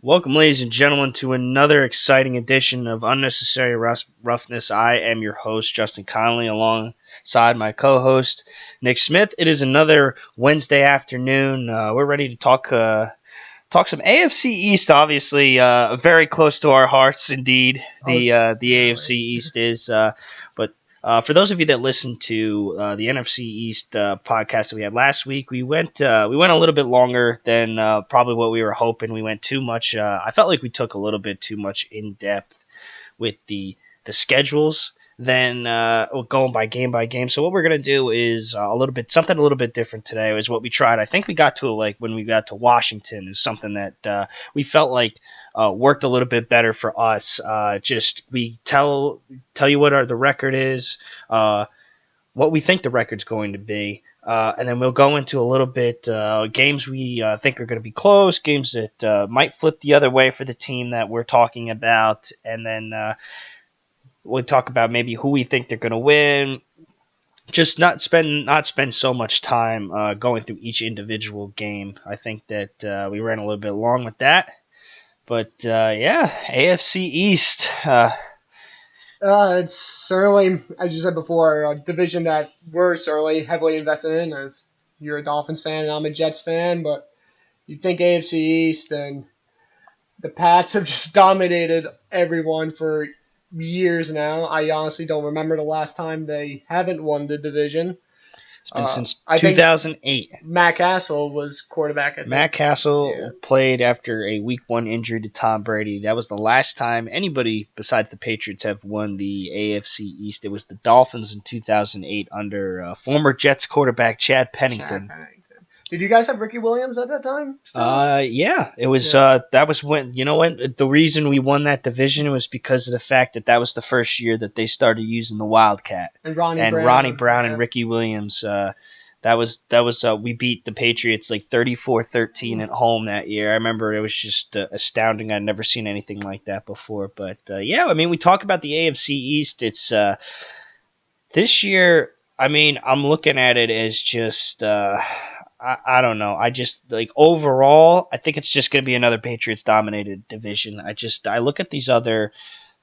Welcome, ladies and gentlemen, to another exciting edition of Unnecessary Roughness. I am your host, Justin Connolly, alongside my co-host, Nick Smith. It is another Wednesday afternoon. We're ready to talk some AFC East. Obviously, very close to our hearts, indeed. The AFC East is, but. For those of you that listened to the NFC East podcast that we had last week, we went a little bit longer than probably what we were hoping. We went too much. I felt like we took a little bit too much in depth with the schedules than going by game. So what we're gonna do is something a little bit different today. Is what we tried. I think we got to like when we got to Washington is something that we felt like worked a little bit better for us. Just we tell you what the record is, what we think the record's going to be, and then we'll go into a little bit games we think are going to be close, games that might flip the other way for the team that we're talking about, and then we'll talk about maybe who we think they're going to win. Just not spend so much time going through each individual game. I think that we ran a little bit long with that. But, AFC East. It's certainly, as you said before, a division that we're certainly heavily invested in, as you're a Dolphins fan and I'm a Jets fan. But you think AFC East, and the Pats have just dominated everyone for years now. I honestly don't remember the last time they haven't won the division. It's been since 2008. Matt Castle was quarterback. Matt Castle played after a Week 1 injury to Tom Brady. That was the last time anybody besides the Patriots have won the AFC East. It was the Dolphins in 2008 under former Jets quarterback Chad Pennington. Did you guys have Ricky Williams at that time? Yeah. It was. That was when the reason we won that division was because of the fact that was the first year that they started using the Wildcat and Ronnie Brown and Ricky Williams. We beat the Patriots like 34-13 at home that year. I remember it was just astounding. I'd never seen anything like that before. But we talk about the AFC East. It's this year. I'm looking at it as just. I don't know. I just overall, I think it's just going to be another Patriots dominated division. I look at these other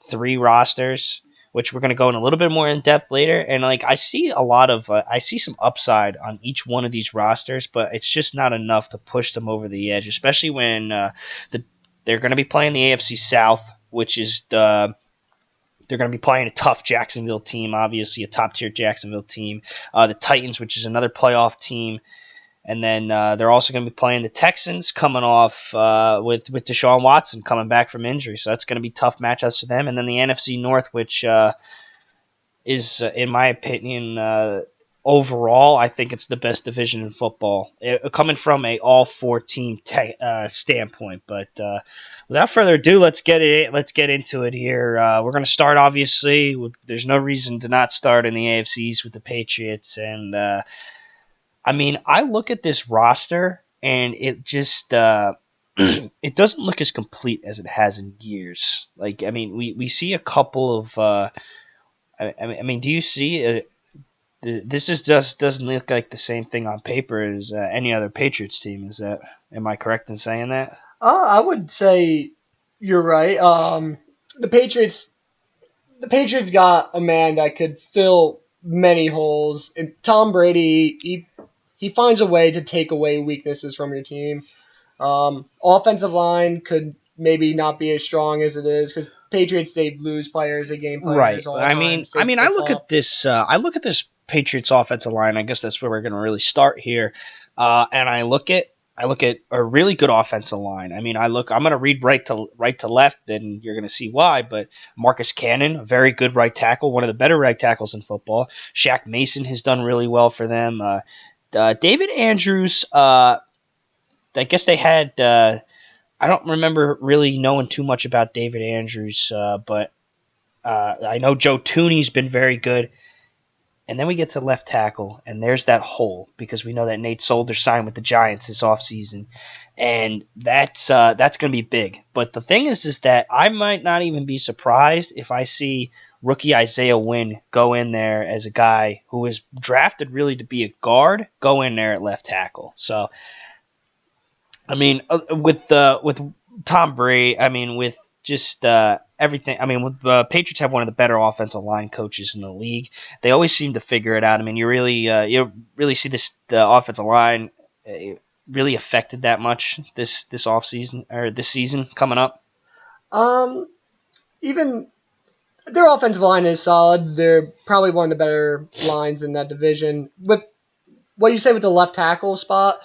three rosters, which we're going to go in a little bit more in depth later, and I see I see some upside on each one of these rosters, but it's just not enough to push them over the edge, especially when they're going to be playing the AFC South, which is they're going to be playing a tough Jacksonville team, obviously a top tier Jacksonville team, the Titans, which is another playoff team. And then they're also going to be playing the Texans coming off with Deshaun Watson coming back from injury. So that's going to be tough matchups for them. And then the NFC North, which is, in my opinion, overall, I think it's the best division in football, coming from a all-4-team standpoint. But without further ado, let's get into it here. We're going to start, obviously. There's no reason to not start in the AFC East with the Patriots. And I look at this roster, and it just it doesn't look as complete as it has in years. We see a couple of. Do you see? This just doesn't look like the same thing on paper as any other Patriots team. Am I correct in saying that? I would say you're right. The Patriots got a man that could fill many holes, and Tom Brady. He finds a way to take away weaknesses from your team. Offensive line could maybe not be as strong as it is because Patriots, they lose players, they gain players. Right. All the time. I look at this. I look at this Patriots offensive line. I guess that's where we're going to really start here. And I look at a really good offensive line. I'm going to read right to left, and you're going to see why. But Marcus Cannon, a very good right tackle, one of the better right tackles in football. Shaq Mason has done really well for them. David Andrews, I guess they had. I don't remember really knowing too much about David Andrews, but I know Joe Tooney's been very good. And then we get to left tackle, and there's that hole because we know that Nate Solder signed with the Giants this offseason, and that's going to be big. But the thing is that I might not even be surprised if I see rookie Isaiah Wynn go in there as a guy who was drafted really to be a guard, go in there at left tackle. So, with Tom Brady, I mean, with just everything. I mean, with Patriots have one of the better offensive line coaches in the league. They always seem to figure it out. I mean, you really see the offensive line really affected that much this off season or this season coming up. Um, Even their offensive line is solid. They're probably one of the better lines in that division. With what you say with the left tackle spot,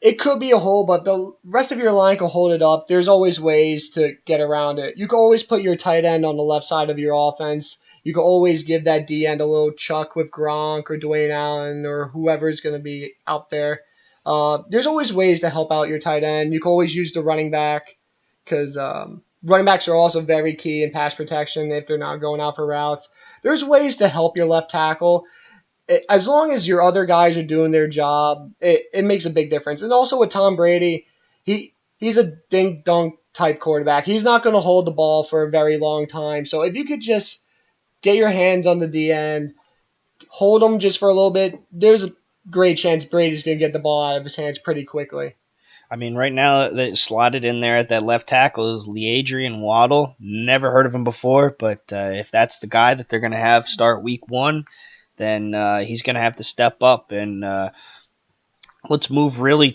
it could be a hole, but the rest of your line can hold it up. There's always ways to get around it. You can always put your tight end on the left side of your offense. You can always give that D end a little chuck with Gronk or Dwayne Allen or whoever's going to be out there. There's always ways to help out your tight end. You can always use the running back because running backs are also very key in pass protection if they're not going out for routes. There's ways to help your left tackle as long as your other guys are doing their job, it makes a big difference. And also with Tom Brady, he's a dink dunk type quarterback. He's not going to hold the ball for a very long time. So if you could just get your hands on the D end, hold him just for a little bit, there's a great chance Brady's going to get the ball out of his hands pretty quickly. I mean, right now, they slotted in there at that left tackle is Adrian Waddle. Never heard of him before, but if that's the guy that they're going to have start week 1, then he's going to have to step up. And let's move really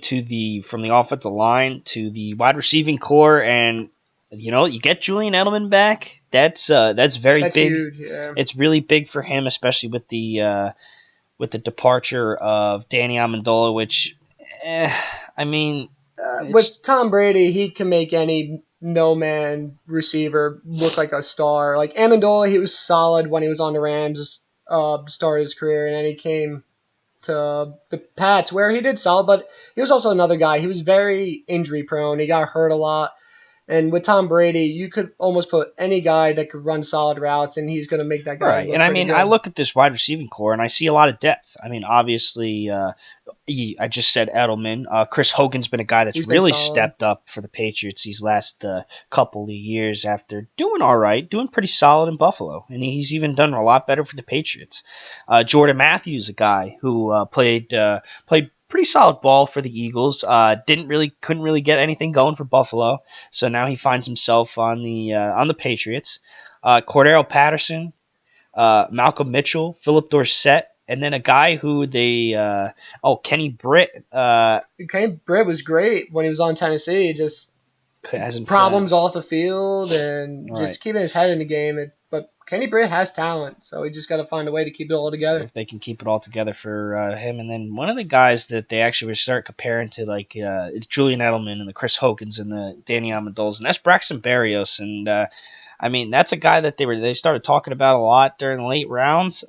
from the offensive line to the wide receiving core. And, you get Julian Edelman back. That's very That's big. Huge, yeah. It's really big for him, especially with the departure of Danny Amendola, which, I mean, with Tom Brady, he can make any no-man receiver look like a star. Like Amendola, he was solid when he was on the Rams, started his career, and then he came to the Pats where he did solid, but he was also another guy. He was very injury-prone. He got hurt a lot. And with Tom Brady, you could almost put any guy that could run solid routes, and he's going to make that guy right. look And I mean, good. I look at this wide receiving core, and I see a lot of depth. I mean, obviously, I just said Edelman. Chris Hogan's been a guy that's really stepped up for the Patriots these last couple of years after doing all right, doing pretty solid in Buffalo, and he's even done a lot better for the Patriots. Jordan Matthews, a guy who played pretty solid ball for the Eagles. Couldn't really get anything going for Buffalo, so now he finds himself on the Patriots. Cordero Patterson, Malcolm Mitchell, Philip Dorsett, and then a guy who Kenny Britt. Kenny Britt was great when he was on Tennessee. Just hasn't problems off the field and Right. just keeping his head in the game. But Kenny Britt has talent, so he just got to find a way to keep it all together. If they can keep it all together for him. And then one of the guys that they actually would start comparing to, like Julian Edelman and the Chris Hogans and the Danny Amendolas, and that's Braxton Berrios. And I mean, that's a guy that they started talking about a lot during the late rounds.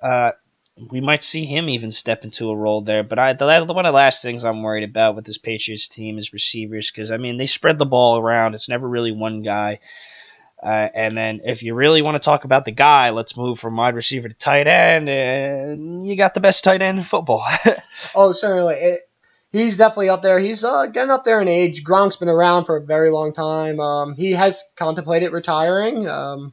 We might see him even step into a role there. But one of the last things I'm worried about with this Patriots team is receivers, because I mean they spread the ball around. It's never really one guy. And then if you really want to talk about the guy, let's move from wide receiver to tight end. And you got the best tight end in football. Oh, certainly. He's definitely up there. He's getting up there in age. Gronk's been around for a very long time. He has contemplated retiring. I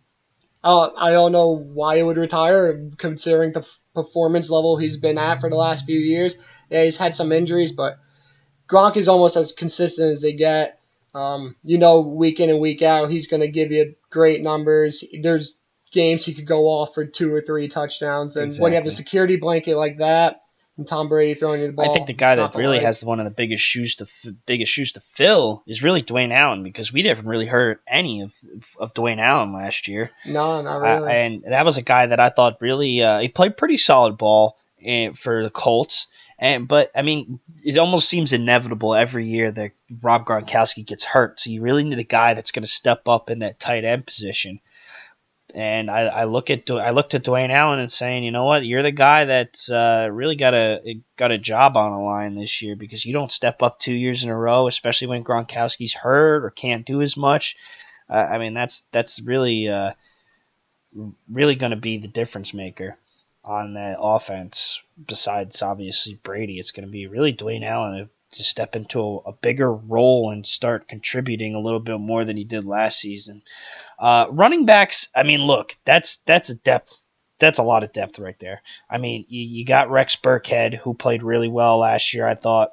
don't know why he would retire, considering the performance level he's been at for the last few years. Yeah, he's had some injuries, but Gronk is almost as consistent as they get. Week in and week out, he's going to give you great numbers. There's games he could go off for 2 or 3 touchdowns. And when you have a security blanket like that, and Tom Brady throwing you the ball, I think the guy that really has one of the biggest shoes to fill is really Dwayne Allen, because we didn't really heard any of Dwayne Allen last year. No, not really. And that was a guy that I thought really he played pretty solid ball for the Colts. But I mean, it almost seems inevitable every year that Rob Gronkowski gets hurt. So you really need a guy that's going to step up in that tight end position. And I looked at Dwayne Allen and saying, you know what, you're the guy that's really got a job on the line this year, because you don't step up 2 years in a row, especially when Gronkowski's hurt or can't do as much. I mean, that's really going to be the difference maker on that offense. Besides obviously Brady, it's going to be really Dwayne Allen to step into a bigger role and start contributing a little bit more than he did last season. Running backs, I mean, look, that's a depth. That's a lot of depth right there. I mean, you got Rex Burkhead, who played really well last year, I thought.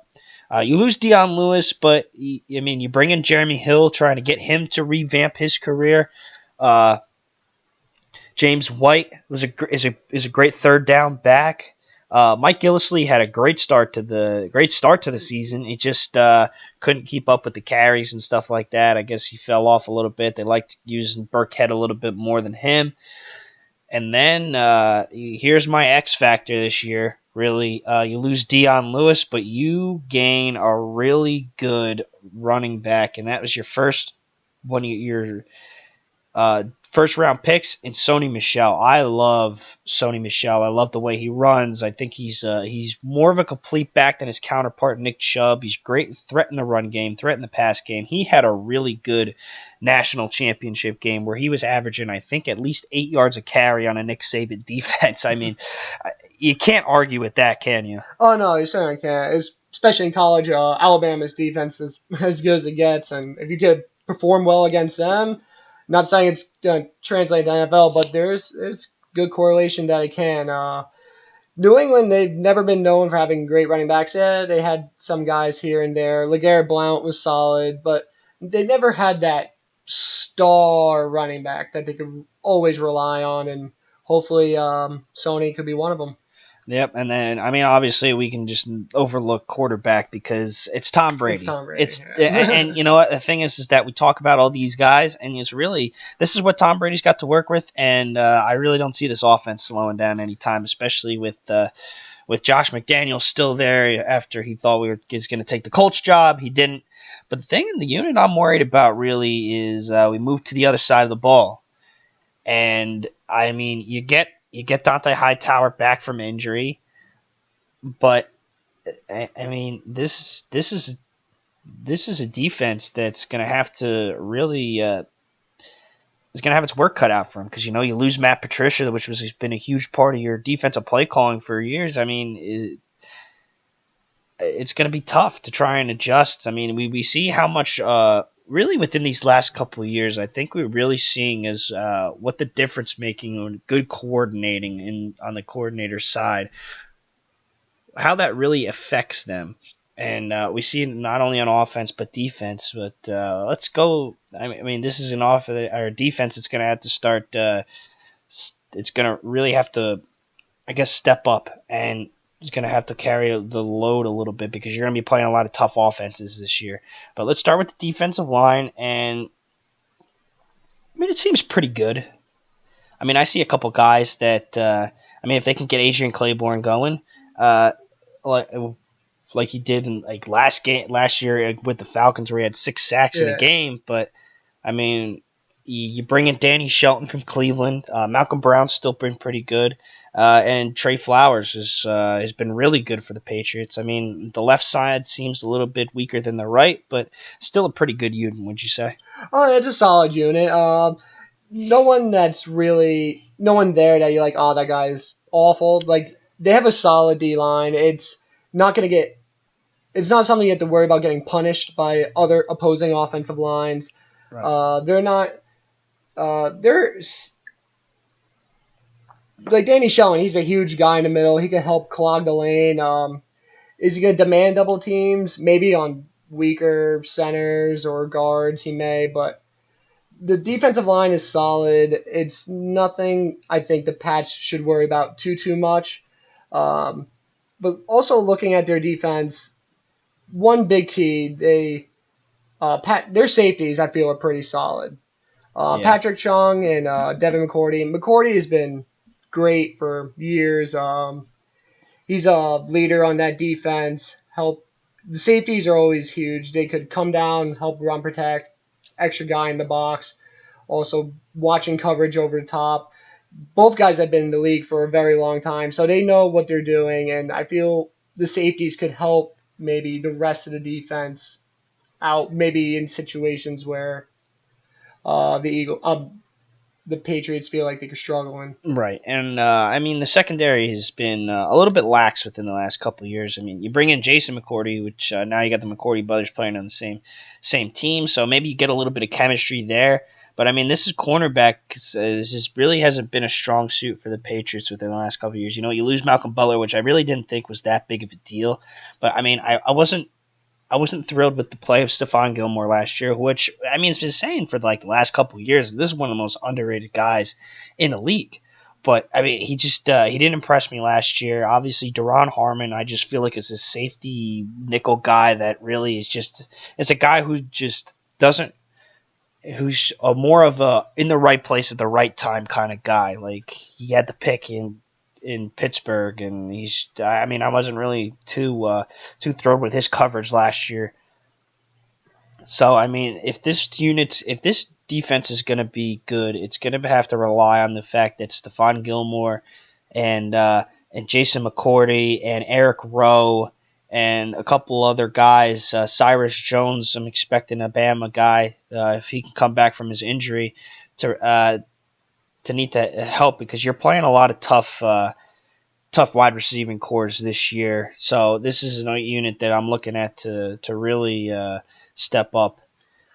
You lose Dion Lewis, but I mean, you bring in Jeremy Hill, trying to get him to revamp his career. Uh, James White is a great third down back. Mike Gillislee had a great start to the season. He just couldn't keep up with the carries and stuff like that. I guess he fell off a little bit. They liked using Burkhead a little bit more than him. And then here's my X factor this year. Really, you lose Dion Lewis, but you gain a really good running back, and that was your one of your first round picks in Sony Michel. I love Sony Michel. I love the way he runs. I think he's more of a complete back than his counterpart Nick Chubb. He's great threat in the run game, threat in the pass game. He had a really good national championship game where he was averaging, I think, at least 8 yards a carry on a Nick Saban defense. I mean, you can't argue with that, can you? Oh no, you certainly can't. Especially in college, Alabama's defense is as good as it gets, and if you could perform well against them, not saying it's going to translate to NFL, but there's good correlation that it can. New England, they've never been known for having great running backs. Yeah, they had some guys here and there. LeGarrette Blount was solid, but they never had that star running back that they could always rely on, and hopefully Sony could be one of them. Yep, and then I mean, obviously we can just overlook quarterback because it's Tom Brady. It's Tom Brady. And you know what the thing is that we talk about all these guys, and it's really this is what Tom Brady's got to work with, and I really don't see this offense slowing down anytime, especially with Josh McDaniels still there after he thought he was going to take the Colts job. He didn't. But the thing in the unit I'm worried about really is we move to the other side of the ball, and I mean you get Dante Hightower back from injury, but I mean this is a defense that's going to have to really is going to have its work cut out for him because you lose Matt Patricia, which has been a huge part of your defensive play calling for years. I mean, it's going to be tough to try and adjust. I mean, we see how much. Really, within these last couple of years, I think we're really seeing is what the difference making on good coordinating on the coordinator side, how that really affects them, and we see it not only on offense but defense. But let's go. I mean, this is our defense. It's going to have to start. It's going to really have to, I guess, step up and. Is going to have to carry the load a little bit because you're going to be playing a lot of tough offenses this year. But let's start with the defensive line, and I mean it seems pretty good. I mean I see a couple guys that if they can get Adrian Claiborne going, like he did in last year with the Falcons where he had 6 sacks in a game. But I mean you bring in Danny Shelton from Cleveland. Malcolm Brown's still been pretty good. And Trey Flowers has been really good for the Patriots. I mean, the left side seems a little bit weaker than the right, but still a pretty good unit, would you say? Oh, it's a solid unit. No one there that you're like, oh, that guy's awful. Like, they have a solid D-line. It's not something you have to worry about getting punished by other opposing offensive lines. Right. They're like Danny Shelton, he's a huge guy in the middle. He can help clog the lane. Is he going to demand double teams? Maybe on weaker centers or guards he may, but the defensive line is solid. It's nothing I think the Pats should worry about too much. But also looking at their defense, one big key, their safeties I feel are pretty solid. Patrick Chung and Devin McCourty. McCourty has been great for years. He's a leader on that defense. The safeties are always huge. They could come down, help run protect, extra guy in the box. Also watching coverage over the top. Both guys have been in the league for a very long time, so they know what they're doing, and I feel the safeties could help maybe the rest of the defense out, maybe in situations where the Patriots feel like they could struggle in. Right, and I mean the secondary has been a little bit lax within the last couple of years. I mean, you bring in Jason McCourty, which now you got the McCourty brothers playing on the same team, so maybe you get a little bit of chemistry there. But I mean, this is cornerback. This really hasn't been a strong suit for the Patriots within the last couple of years. You lose Malcolm Butler, which I really didn't think was that big of a deal. But I mean, I wasn't I wasn't thrilled with the play of Stephon Gilmore last year, which I mean, it's been saying for like the last couple of years. This is one of the most underrated guys in the league. But I mean, he just he didn't impress me last year. Obviously, Duron Harmon, I just feel like is a safety nickel guy that really is just it's a guy who just doesn't who's more of a in the right place at the right time kind of guy. Like he had the pick in Pittsburgh, and he's. I mean, I wasn't really too thrilled with his coverage last year. So I mean, if this defense is going to be good, it's going to have to rely on the fact that Stephon Gilmore and Jason McCourty and Eric Rowe and a couple other guys, Cyrus Jones. I'm expecting a Bama guy if he can come back from his injury to need to help because you're playing a lot of tough wide receiving cores this year. So this is a unit that I'm looking at to really step up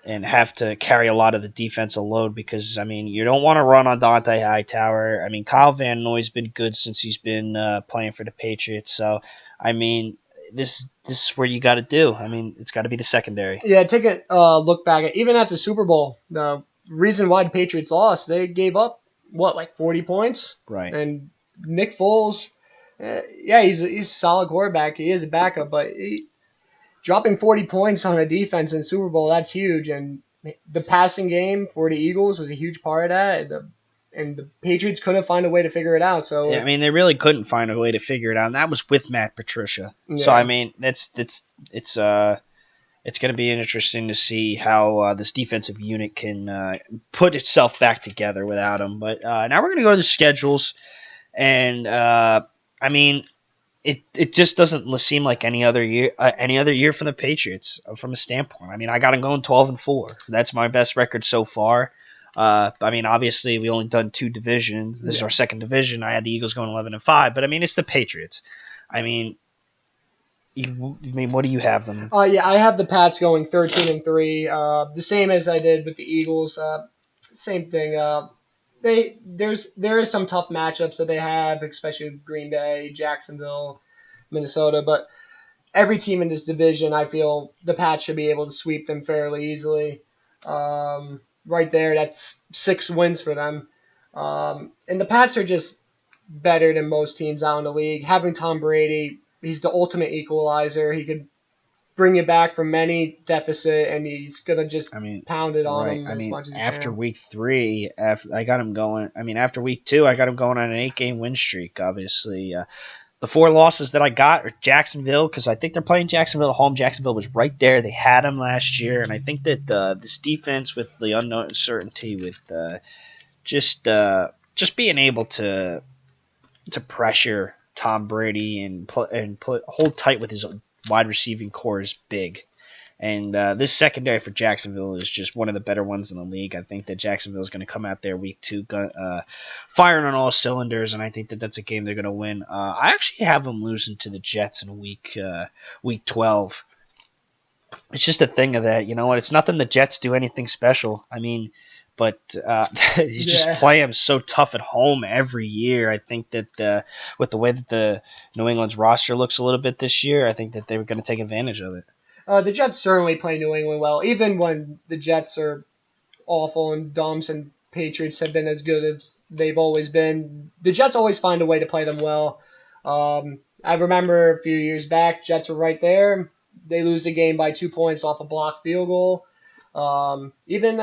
and have to carry a lot of the defensive load because, I mean, you don't want to run on Dante Hightower. I mean, Kyle Van Noy's been good since he's been playing for the Patriots. So, I mean, this is where you got to do. I mean, it's got to be the secondary. Yeah, take a look back at even at the Super Bowl. The reason why the Patriots lost, they gave up like 40 points, Right. And Nick Foles, yeah, he's a solid quarterback. He is a backup, but dropping 40 points on a defense in Super Bowl, that's huge. And the passing game for the Eagles was a huge part of that. And the Patriots couldn't find a way to figure it out. So yeah, I mean, they really couldn't find a way to figure it out. And that was with Matt Patricia. Yeah. So I mean, it's going to be interesting to see how this defensive unit can put itself back together without him. But now we're going to go to the schedules, and I mean, it just doesn't seem like any other year from the Patriots from a standpoint. I mean, I got them going 12-4. That's my best record so far. I mean, obviously we only done 2 divisions. This is our second division. I had the Eagles going 11-5, but I mean, it's the Patriots. I mean, what do you have them? Yeah, I have the Pats going 13-3. The same as I did with the Eagles. Same thing. There is some tough matchups that they have, especially Green Bay, Jacksonville, Minnesota. But every team in this division, I feel the Pats should be able to sweep them fairly easily. Right there, that's 6 wins for them. And the Pats are just better than most teams out in the league. Having Tom Brady, he's the ultimate equalizer. He could bring you back from any deficit, and he's gonna just pound it on them as much as he can. After week 3, I got him going. I mean, after week 2, I got him going on an 8-game win streak. Obviously, the 4 losses that I got are Jacksonville because I think they're playing Jacksonville at home. Jacksonville was right there; they had them last year, and I think that this defense with the uncertainty, with just being able to pressure Tom Brady and hold tight with his wide receiving core is big. And this secondary for Jacksonville is just one of the better ones in the league. I think that Jacksonville is going to come out there week 2 firing on all cylinders, and I think that that's a game they're going to win. I actually have them losing to the Jets in week 12. It's just a thing of that, you know what? It's nothing the Jets do anything special. I mean, but you just play them so tough at home every year. I think that with the way that the New England's roster looks a little bit this year, I think that they were going to take advantage of it. The Jets certainly play New England well, even when the Jets are awful and dumb and Patriots have been as good as they've always been. The Jets always find a way to play them well. I remember a few years back, Jets were right there. They lose the game by 2 points off a blocked field goal. Even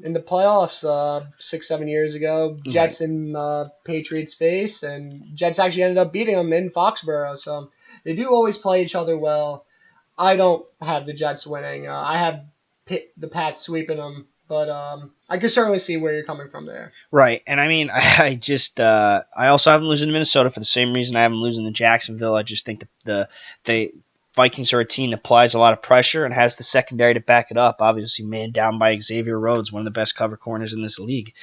in the playoffs 6-7 years ago, Jets and Patriots face, and Jets actually ended up beating them in Foxborough. So they do always play each other well. I don't have the Jets winning. I have the Pats sweeping them, but I can certainly see where you're coming from there. Right, and I mean, I also have them losing to Minnesota for the same reason I have them losing to Jacksonville. I just think the Vikings are a team that applies a lot of pressure and has the secondary to back it up. Obviously, man down by Xavier Rhodes, one of the best cover corners in this league.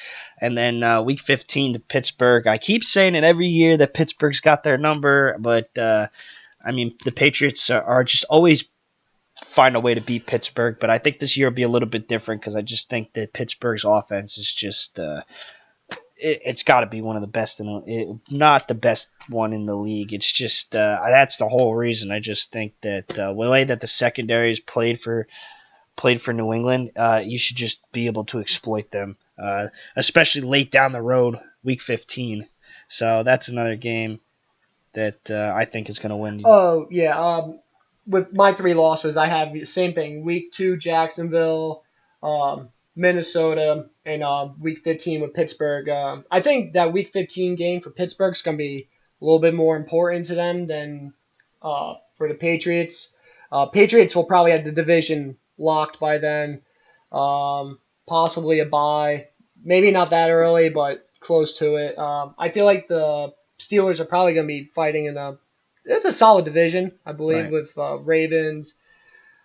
And then week 15 to Pittsburgh. I keep saying it every year that Pittsburgh's got their number, but I mean, the Patriots are just always find a way to beat Pittsburgh, but I think this year will be a little bit different because I just think that Pittsburgh's offense is just it's got to be one of the best not the best one in the league. It's just that's the whole reason. I just think that the way that the secondary is played for New England, you should just be able to exploit them, especially late down the road, week 15. So that's another game that I think is going to win. Oh yeah. With my three losses, I have the same thing. Week 2, Jacksonville, Minnesota, and week 15 with Pittsburgh. I think that week 15 game for Pittsburgh is going to be a little bit more important to them than for the Patriots. Patriots will probably have the division locked by then. Possibly a bye. Maybe not that early, but close to it. I feel like the Steelers are probably going to be fighting in a it's a solid division, I believe, Right. with Ravens,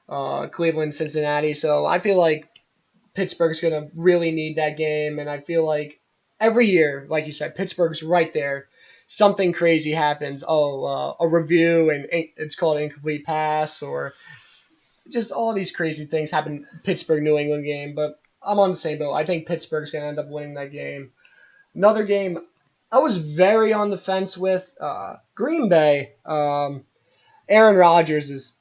Cleveland, Cincinnati. So I feel like Pittsburgh's going to really need that game. And I feel like every year, like you said, Pittsburgh's right there. Something crazy happens. A review, and it's called an incomplete pass, or just all these crazy things happen Pittsburgh New England game. But I'm on the same boat. I think Pittsburgh's going to end up winning that game. Another game I was very on the fence with Green Bay. Aaron Rodgers is,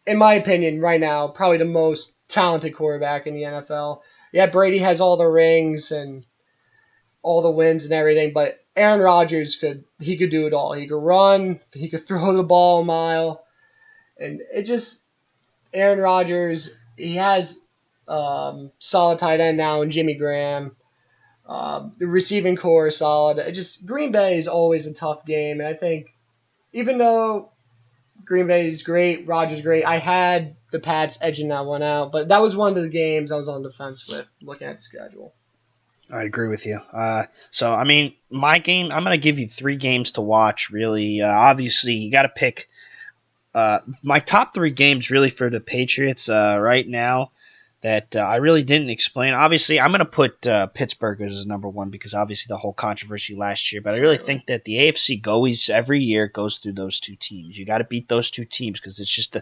in my opinion, right now probably the most talented quarterback in the NFL. Yeah, Brady has all the rings and all the wins and everything, but Aaron Rodgers could do it all. He could run, he could throw the ball a mile, and it just Aaron Rodgers. He has solid tight end now in Jimmy Graham. The receiving core is solid. Green Bay is always a tough game, and I think even though Green Bay is great, Rodgers great, I had the Pats edging that one out, but that was one of the games I was on the fence with looking at the schedule. I agree with you. So, I mean, my game, I'm going to give you 3 games to watch, really. Obviously, you got to pick my top 3 games, really, for the Patriots right now that I really didn't explain. Obviously, I'm going to put Pittsburgh as number 1 because obviously the whole controversy last year. But I really think that the AFC every year goes through those 2 teams. You got to beat those 2 teams because it's just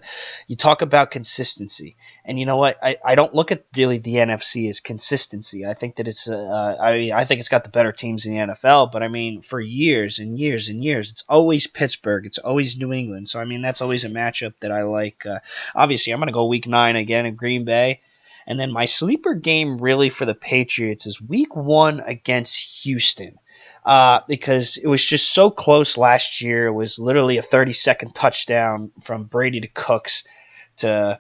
you talk about consistency. And you know what? I don't look at really the NFC as consistency. I think that it's I think it's got the better teams in the NFL. But I mean, for years and years and years, it's always Pittsburgh. It's always New England. So I mean, that's always a matchup that I like. Obviously, I'm going to go Week 9 again in Green Bay. And then my sleeper game really for the Patriots is week 1 against Houston. Because it was just so close last year. It was literally a 30-second touchdown from Brady to Cooks to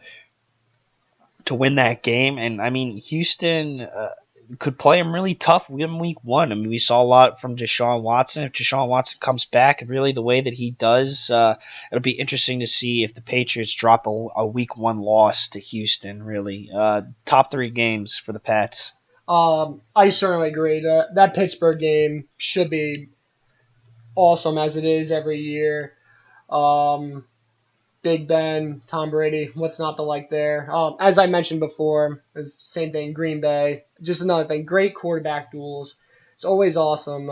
win that game. And, I mean, Houston could play them really tough in week 1. I mean, we saw a lot from Deshaun Watson. If Deshaun Watson comes back really the way that he does, it'll be interesting to see if the Patriots drop a week 1 loss to Houston, really. Top 3 games for the Pats. I certainly agree. That Pittsburgh game should be awesome as it is every year. Big Ben, Tom Brady, what's not to like there? As I mentioned before, it's the same thing, Green Bay. Just another thing, great quarterback duels. It's always awesome.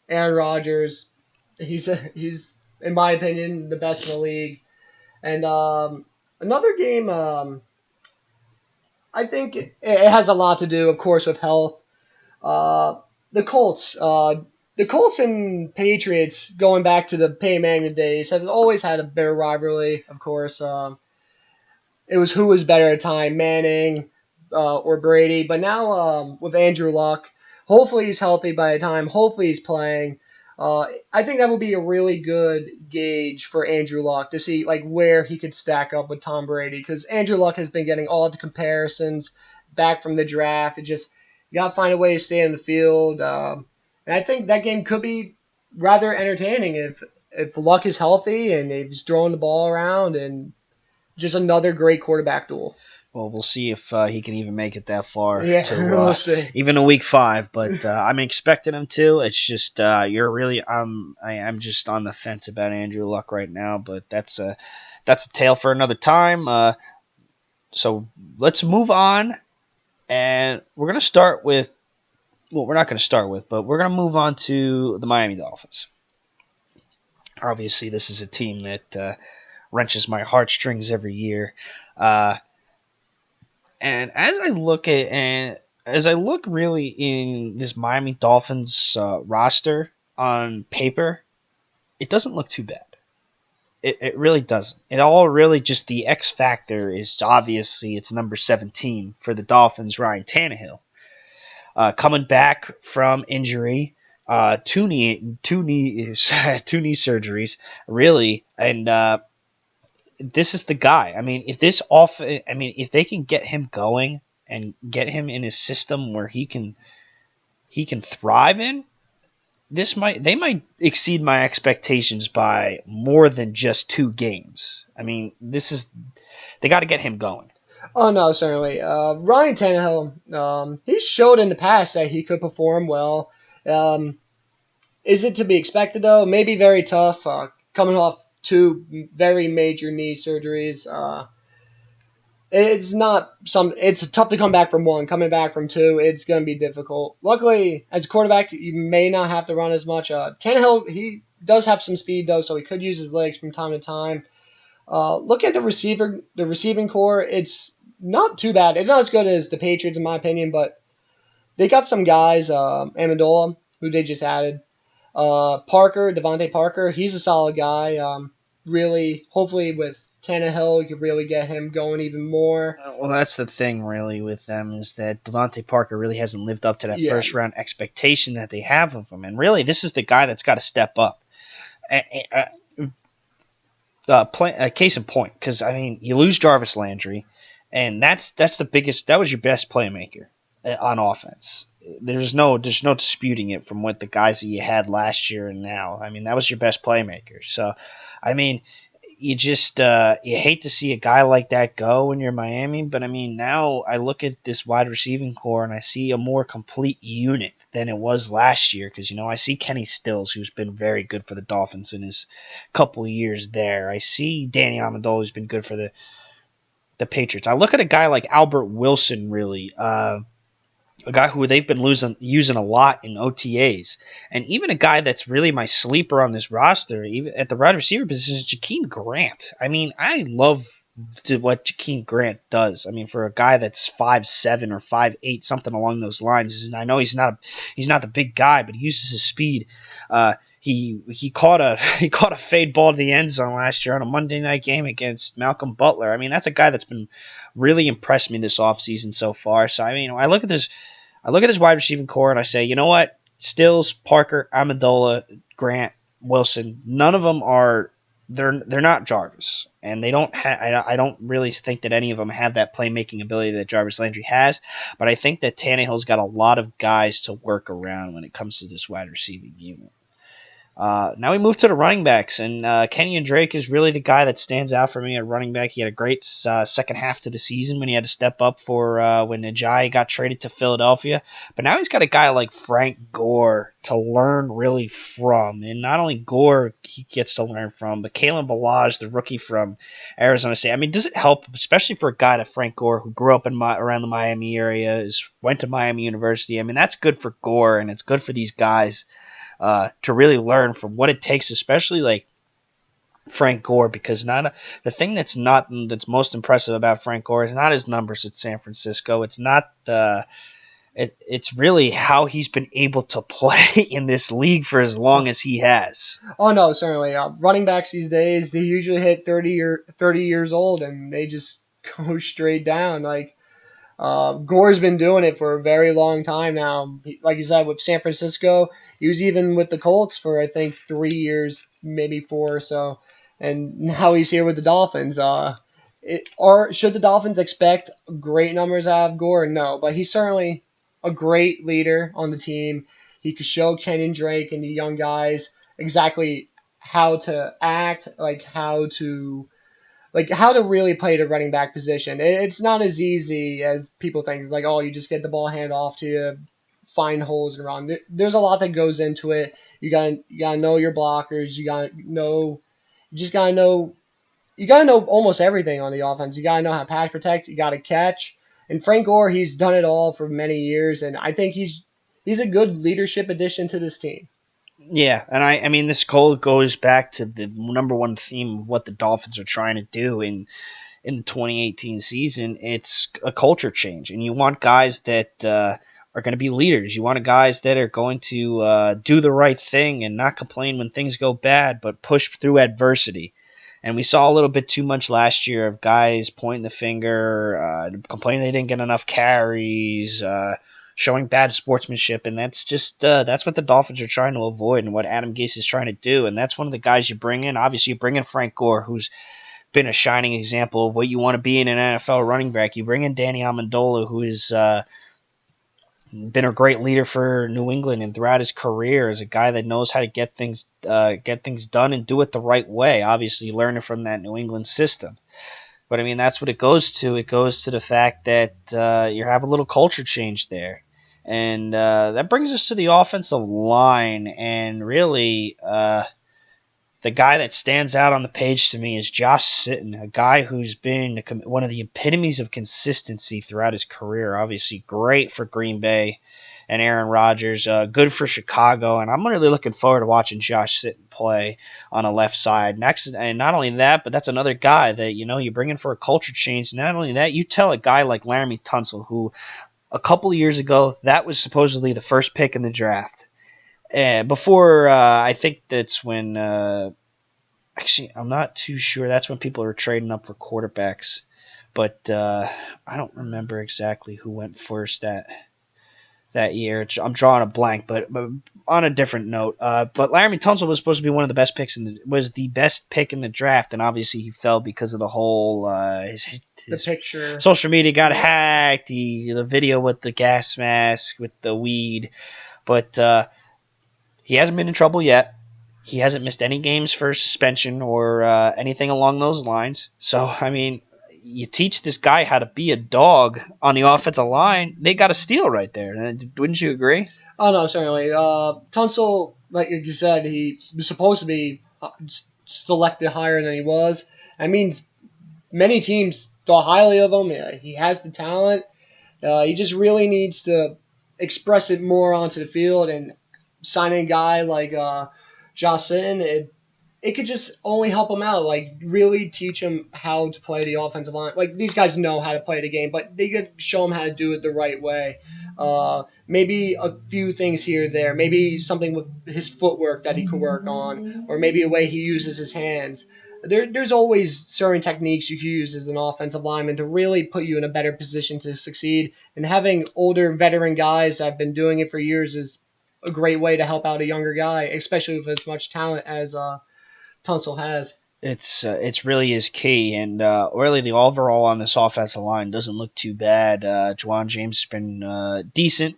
Aaron Rodgers, he's in my opinion the best in the league. And another game, I think it has a lot to do, of course, with health. The Colts. The Colts and Patriots, going back to the Peyton Manning days, have always had a bitter rivalry, of course. It was who was better at the time, Manning or Brady. But now with Andrew Luck, hopefully he's healthy by the time. Hopefully he's playing. I think that will be a really good gauge for Andrew Luck to see like where he could stack up with Tom Brady. Because Andrew Luck has been getting all the comparisons back from the draft. You got to find a way to stay in the field. And I think that game could be rather entertaining if Luck is healthy and he's throwing the ball around, and just another great quarterback duel. Well, we'll see if he can even make it that far. Yeah, to, we'll see. Even in week 5, but I'm expecting him to. It's just you're really I'm just on the fence about Andrew Luck right now, but that's a tale for another time. So let's move on, and we're gonna start with. Well, we're not going to start with, but we're going to move on to the Miami Dolphins. Obviously, this is a team that wrenches my heartstrings every year. And as I look at, and as I look really in this Miami Dolphins roster on paper, it doesn't look too bad. It really doesn't. It all really just the X factor is obviously it's number 17 for the Dolphins, Ryan Tannehill. Coming back from injury, two knee two knee surgeries, really, and this is the guy. I mean, if they can get him going and get him in his system where he can thrive in, they might exceed my expectations by more than just 2 games. I mean, they got to get him going. Oh no, certainly. Ryan Tannehill, he showed in the past that he could perform well. Um, is it to be expected though? Maybe very tough. Coming off 2 very major knee surgeries. It's not some. It's tough to come back from one. Coming back from two, it's going to be difficult. Luckily, as a quarterback, you may not have to run as much. Tannehill, he does have some speed though, so he could use his legs from time to time. Look at the receiving core. It's not too bad. It's not as good as the Patriots in my opinion, but they got some guys. Amendola, who they just added. Devontae Parker, he's a solid guy. Really, hopefully with Tannehill, you could really get him going even more. Well, that's the thing, really, with them is that Devontae Parker really hasn't lived up to that Yeah. first round expectation that they have of him, and really, this is the guy that's got to step up. Case in point, because I mean, you lose Jarvis Landry, and that's the biggest. That was your best playmaker on offense. There's no disputing it from what the guys that you had last year and now. I mean, that was your best playmaker. So, I mean, you just you hate to see a guy like that go when you're Miami, but I mean, now I look at this wide receiving core and I see a more complete unit than it was last year because I see Kenny Stills, who's been very good for the Dolphins in his couple of years there. I see Danny Amendola, who's been good for the Patriots. I look at a guy like Albert Wilson, really. A guy who they've been using a lot in OTAs. And even a guy that's really my sleeper on this roster, even at the wide receiver position, is Jakeem Grant. I mean, I love what Jakeem Grant does. I mean, for a guy that's 5'7" or 5'8", something along those lines. And I know he's not the big guy, but he uses his speed. He caught a fade ball to the end zone last year on a Monday night game against Malcolm Butler. I mean, that's a guy that's been really impressed me this offseason so far. So I mean, I look at this wide receiving core and I say, you know what? Stills, Parker, Amendola, Grant, Wilson, none of them are they're not Jarvis, and they don't. I don't really think that any of them have that playmaking ability that Jarvis Landry has. But I think that Tannehill's got a lot of guys to work around when it comes to this wide receiving unit. Now we move to the running backs, and Kenyon Drake is really the guy that stands out for me at running back. He had a great second half to the season when he had to step up for when Ajayi got traded to Philadelphia. But now he's got a guy like Frank Gore to learn really from. And not only Gore he gets to learn from, but Kalen Ballage, the rookie from Arizona State. I mean, does it help, especially for a guy like Frank Gore who grew up around the Miami area, went to Miami University? I mean, that's good for Gore, and it's good for these guys. To really learn from what it takes, especially like Frank Gore, because the thing that's most impressive about Frank Gore is not his numbers at San Francisco. It's not it's really how he's been able to play in this league for as long as he has. Oh no, certainly. Running backs these days, they usually hit 30 years old and they just go straight down. Like Gore's been doing it for a very long time now. Like you said, with San Francisco, he was even with the Colts for I think 3 years, maybe 4 or so, and now he's here with the Dolphins. Should the Dolphins expect great numbers out of Gore? No, but he's certainly a great leader on the team. He could show Kenyon Drake and the young guys exactly how to act, how to really play the running back position. It's not as easy as people think. It's like, oh, you just get the ball handed off to you, find holes and run. There's a lot that goes into it. You gotta know your blockers. You gotta know almost everything on the offense. You gotta know how to pass protect. You gotta catch. And Frank Gore, he's done it all for many years, and I think he's a good leadership addition to this team. Yeah, and I mean, this goal goes back to the number one theme of what the Dolphins are trying to do, and in the 2018 season, it's a culture change, and you want guys that are going to be leaders. You want guys that are going to do the right thing and not complain when things go bad, but push through adversity. And we saw a little bit too much last year of guys pointing the finger, complaining they didn't get enough carries, showing bad sportsmanship, and that's what the Dolphins are trying to avoid, and what Adam Gase is trying to do. And that's one of the guys you bring in. Obviously, you bring in Frank Gore, who's been a shining example of what you want to be in an NFL running back. You bring in Danny Amendola, who has been a great leader for New England and throughout his career as a guy that knows how to get things done and do it the right way. Obviously, learning from that New England system. But I mean, that's what it goes to. It goes to the fact that you have a little culture change there. And that brings us to the offensive line. And really, the guy that stands out on the page to me is Josh Sitton, a guy who's been one of the epitomes of consistency throughout his career. Obviously, great for Green Bay and Aaron Rodgers, good for Chicago. And I'm really looking forward to watching Josh Sitton play on a left side. Next, and not only that, but that's another guy that you bring in for a culture change. Not only that, you tell a guy like Laramie Tunsil, who a couple of years ago, that was supposedly the first pick in the draft. Before, I think that's when, actually, I'm not too sure. That's when people are trading up for quarterbacks. But I don't remember exactly who went first that year. I'm drawing a blank, but on a different note. But Laramie Tunsil was supposed to be one of the best picks was the best pick in the draft, and obviously he fell because of the whole his picture. Social media got hacked. The video with the gas mask with the weed, but he hasn't been in trouble yet. He hasn't missed any games for suspension or anything along those lines. So, I mean, you teach this guy how to be a dog on the offensive line, they got a steal right there. Wouldn't you agree? Oh, no, certainly. Tunsil, like you said, he was supposed to be selected higher than he was. That means many teams thought highly of him. He has the talent. He just really needs to express it more onto the field, and signing a guy like Josh Sitton, it could just only help him out, like really teach him how to play the offensive line. Like, these guys know how to play the game, but they could show him how to do it the right way. Maybe a few things here or there, maybe something with his footwork that he could work on, or maybe a way he uses his hands. There's always certain techniques you can use as an offensive lineman to really put you in a better position to succeed. And having older veteran guys that have been doing it for years is a great way to help out a younger guy, especially with as much talent as Tunsil has. It's really is key, and really the overall on this offensive line doesn't look too bad. Juwan James has been decent.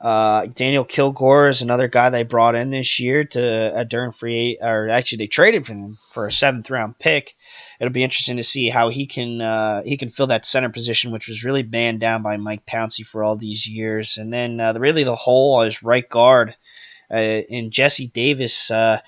Daniel Kilgore is another guy they brought in this year to during free, or actually they traded for him for a 7th-round pick. It'll be interesting to see how he can fill that center position, which was really banned down by Mike Pouncey for all these years. And then really the hole is right guard in Jesse Davis. The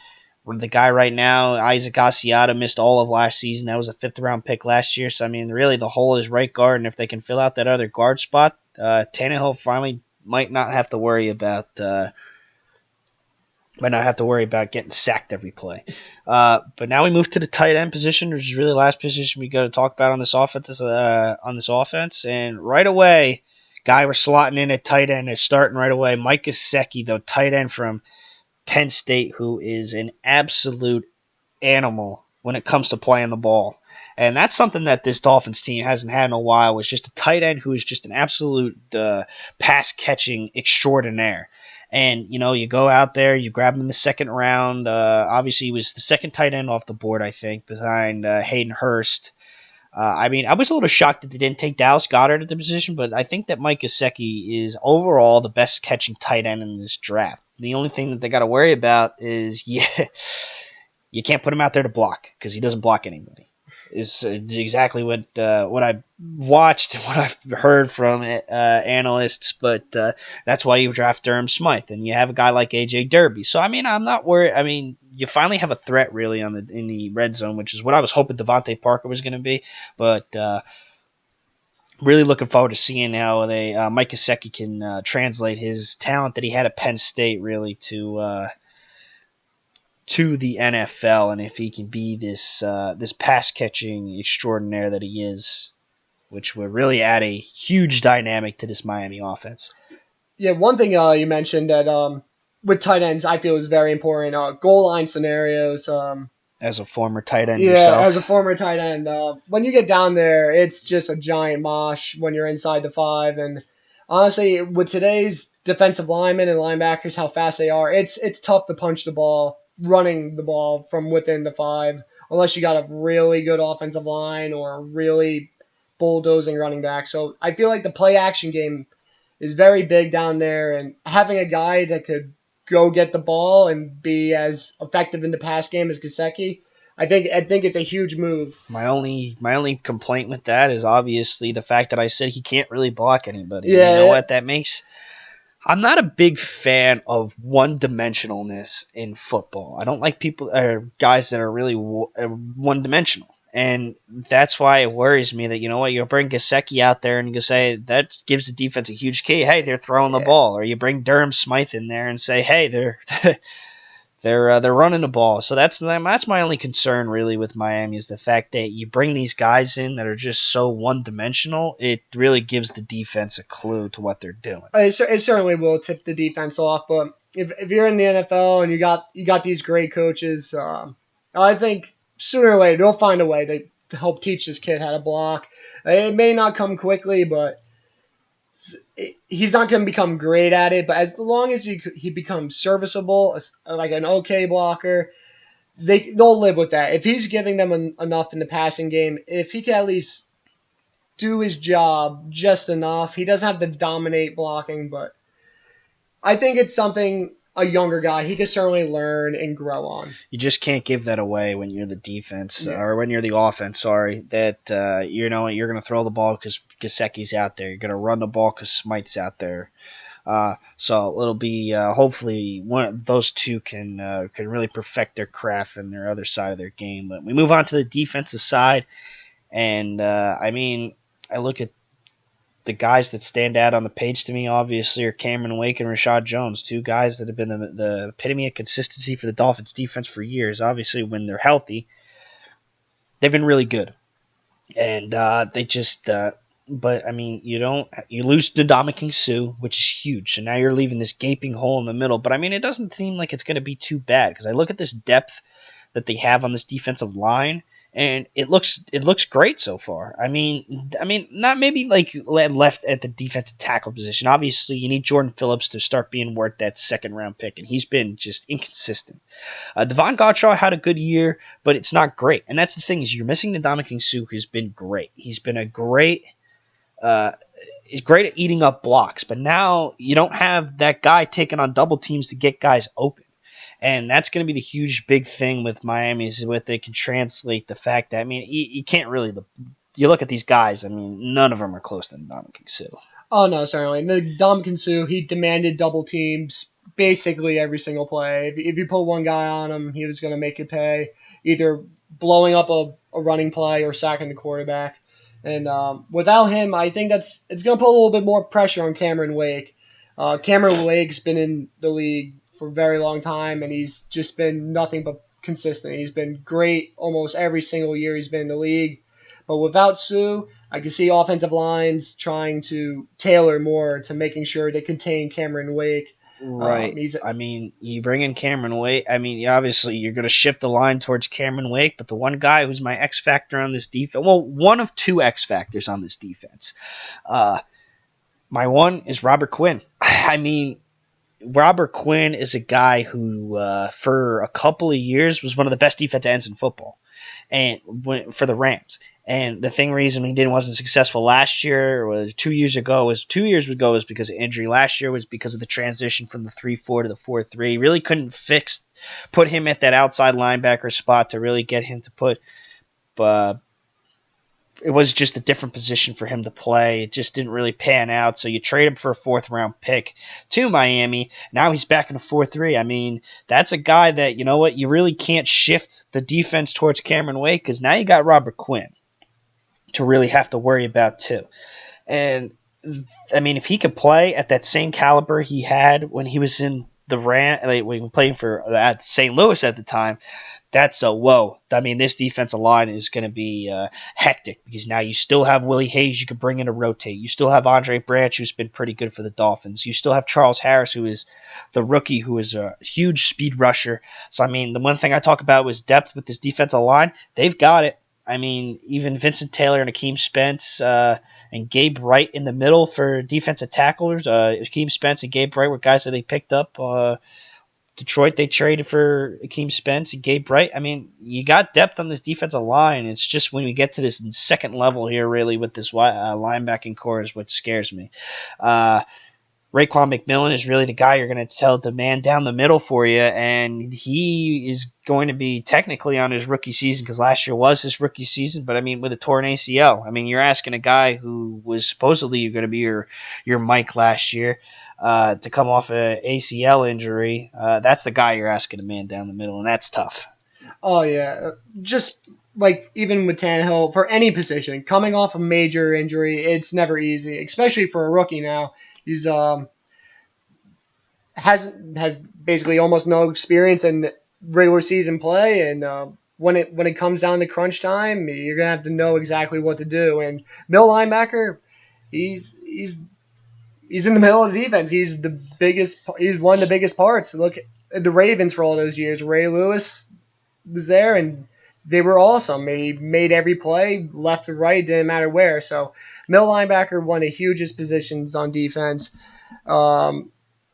guy right now, Isaac Asiata, missed all of last season. That was a 5th-round pick last year. So I mean, really the hole is right guard, and if they can fill out that other guard spot, Tannehill finally might not have to worry about getting sacked every play. But now we move to the tight end position, which is really the last position we got to talk about on this offense. And right away, guy we're slotting in at tight end is starting right away. Mike Gesicki, the tight end from Penn State, who is an absolute animal when it comes to playing the ball. And that's something that this Dolphins team hasn't had in a while, was just a tight end who is just an absolute pass-catching extraordinaire. And, you go out there, you grab him in the 2nd round. Obviously, he was the 2nd tight end off the board, I think, behind Hayden Hurst. I was a little shocked that they didn't take Dallas Goedert at the position, but I think that Mike Gesicki is overall the best catching tight end in this draft. The only thing that they got to worry about is, you can't put him out there to block, because he doesn't block anybody. Is exactly what I've watched and what I've heard from analysts, but that's why you draft Durham Smythe, and you have a guy like A.J. Derby. So, I'm not worried. You finally have a threat, really, in the red zone, which is what I was hoping Devontae Parker was going to be, but really looking forward to seeing how Mike Gesicki can translate his talent that he had at Penn State, really, to to the NFL, and if he can be this pass catching extraordinaire that he is, which would really add a huge dynamic to this Miami offense. Yeah, one thing you mentioned that with tight ends I feel is very important. Goal line scenarios. As a former tight end Yeah, yourself, as a former tight end, when you get down there, it's just a giant mosh when you're inside the 5. And honestly, with today's defensive linemen and linebackers, how fast they are, it's tough to punch the ball, running the ball from within the 5, unless you got a really good offensive line or a really bulldozing running back. So I feel like the play action game is very big down there, and having a guy that could go get the ball and be as effective in the pass game as Gesicki, I think it's a huge move. my only complaint with that is obviously the fact that I said he can't really block anybody. And you know Yeah, what that makes? I'm not a big fan of one-dimensionalness in football. I don't like people or guys that are really one-dimensional. And that's why it worries me that, you know what, you bring Gesicki out there and you say that gives the defense a huge key. Hey, they're throwing the yeah. ball. Or you bring Durham Smythe in there and say, hey, they're running the ball. So that's my only concern really with Miami is the fact that you bring these guys in that are just so one-dimensional. It really gives the defense a clue to what they're doing. It certainly will tip the defense off, but if you're in the NFL and you got these great coaches, I think sooner or later they'll find a way to help teach this kid how to block. It may not come quickly, but he's not going to become great at it. But as long as he becomes serviceable, like an okay blocker, they'll live with that. If he's giving them enough in the passing game, if he can at least do his job just enough, he doesn't have to dominate blocking, but I think it's something a younger guy he could certainly learn and grow on. You just can't give that away when you're the defense Yeah. or when you're the offense. Sorry, that you know you're going to throw the ball because Gesicki's out there. You're going to run the ball because Smythe's out there. So it'll be hopefully one of those two can really perfect their craft and their other side of their game. But we move on to the defensive side, and I mean I look at the guys that stand out on the page to me, obviously, are Cameron Wake and Rashad Jones, two guys that have been the epitome of consistency for the Dolphins defense for years. Obviously, when they're healthy, they've been really good. And they just, but I mean, you lose to Ndamukong Suh, which is huge. So now you're leaving this gaping hole in the middle. But I mean, it doesn't seem like it's going to be too bad because I look at this depth that they have on this defensive line, and it looks great so far. I mean, not maybe like left at the defensive tackle position. Obviously, you need Jordan Phillips to start being worth that second round pick, and he's been just inconsistent. Devon Gottschall had a good year, but it's not great, and that's the thing is you're missing the Ndamukong Suh, who's been great. He's been he's great at eating up blocks, but now you don't have that guy taking on double teams to get guys open. And that's going to be the huge big thing with Miami is what they can translate the fact that, I mean, you can't really – you look at these guys, I mean, none of them are close to Ndamukong Suh. Oh, no, certainly. Ndamukong Suh, he demanded double teams basically every single play. If you put one guy on him, he was going to make you pay, either blowing up a running play or sacking the quarterback. And without him, I think it's going to put a little bit more pressure on Cameron Wake. Cameron Wake's been in the league for a very long time, and he's just been nothing but consistent. He's been great almost every single year he's been in the league. But without Suh, I can see offensive lines trying to tailor more to making sure they contain Cameron Wake. Right. I mean, you bring in Cameron Wake. I mean, obviously, you're going to shift the line towards Cameron Wake, but the one guy who's my X factor on this defense, well, one of two X factors on this defense. My one is Robert Quinn. I mean, Robert Quinn is a guy who, for a couple of years, was one of the best defensive ends in football, and for the Rams. And the reason he wasn't successful last year was 2 years ago was because of injury. Last year was because of the transition from the 3-4 to the 4-3. Really couldn't put him at that outside linebacker spot to really get him to put. It was just a different position for him to play. It just didn't really pan out. So you trade him for a 4th-round pick to Miami. Now he's back in a 4-3. I mean, that's a guy that, you know what, you really can't shift the defense towards Cameron Wake because now you got Robert Quinn to really have to worry about too. And, I mean, if he could play at that same caliber he had when he was in the when we were playing for at St. Louis at the time, that's a whoa. I mean, this defensive line is going to be hectic because now you still have Willie Hayes you can bring in to rotate. You still have Andre Branch, who's been pretty good for the Dolphins. You still have Charles Harris, who is the rookie, who is a huge speed rusher. So, I mean, the one thing I talk about was depth with this defensive line. They've got it. I mean, even Vincent Taylor and Akeem Spence and Gabe Wright in the middle for defensive tacklers. Akeem Spence and Gabe Wright were guys that they picked up. Detroit, they traded for Akeem Spence and Gabe Wright. I mean, you got depth on this defensive line. It's just when we get to this second level here, really, with this linebacking core is what scares me. Raekwon McMillan is really the guy you're going to tell the man down the middle for you, and he is going to be technically on his rookie season because last year was his rookie season, but I mean, with a torn ACL. I mean, you're asking a guy who was supposedly going to be your Mike last year to come off an ACL injury. That's the guy you're asking a man down the middle, and that's tough. Oh, yeah. Just like even with Tannehill, for any position, coming off a major injury, it's never easy, especially for a rookie now. He's has basically almost no experience in regular season play, and when it comes down to crunch time, you're gonna have to know exactly what to do. And middle linebacker, he's in the middle of the defense. He's one of the biggest parts. Look at the Ravens for all those years. Ray Lewis was there, and they were awesome. He made every play, left to right, didn't matter where. So middle linebacker, one of the hugest positions on defense,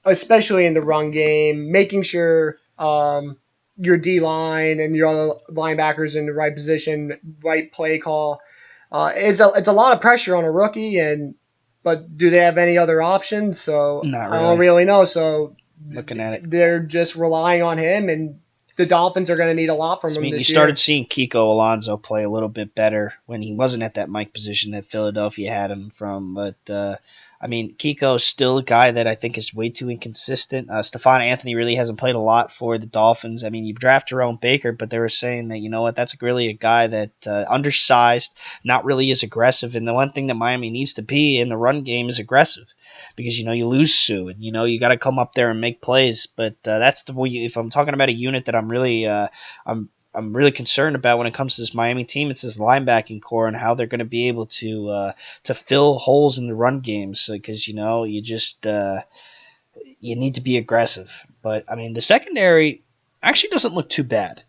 especially in the run game, making sure your D-line and your other linebackers in the right position, right play call. It's a lot of pressure on a rookie, but do they have any other options? So Not really. I don't really know. So looking at it, they're just relying on him, and the Dolphins are going to need a lot from him this year. You started seeing Kiko Alonso play a little bit better when he wasn't at that Mike position that Philadelphia had him from. But, I mean, Kiko's still a guy that I think is way too inconsistent. Stephon Anthony really hasn't played a lot for the Dolphins. I mean, you draft Jerome Baker, but they were saying that, you know what, that's really a guy that undersized, not really as aggressive. And the one thing that Miami needs to be in the run game is aggressive. Because, you lose Sue, and, you got to come up there and make plays. But that's the way, if I'm talking about a unit that I'm really I'm really concerned about when it comes to this Miami team, it's this linebacking core and how they're going to be able to fill holes in the run games. Because, you just you need to be aggressive. But, I mean, the secondary actually doesn't look too bad.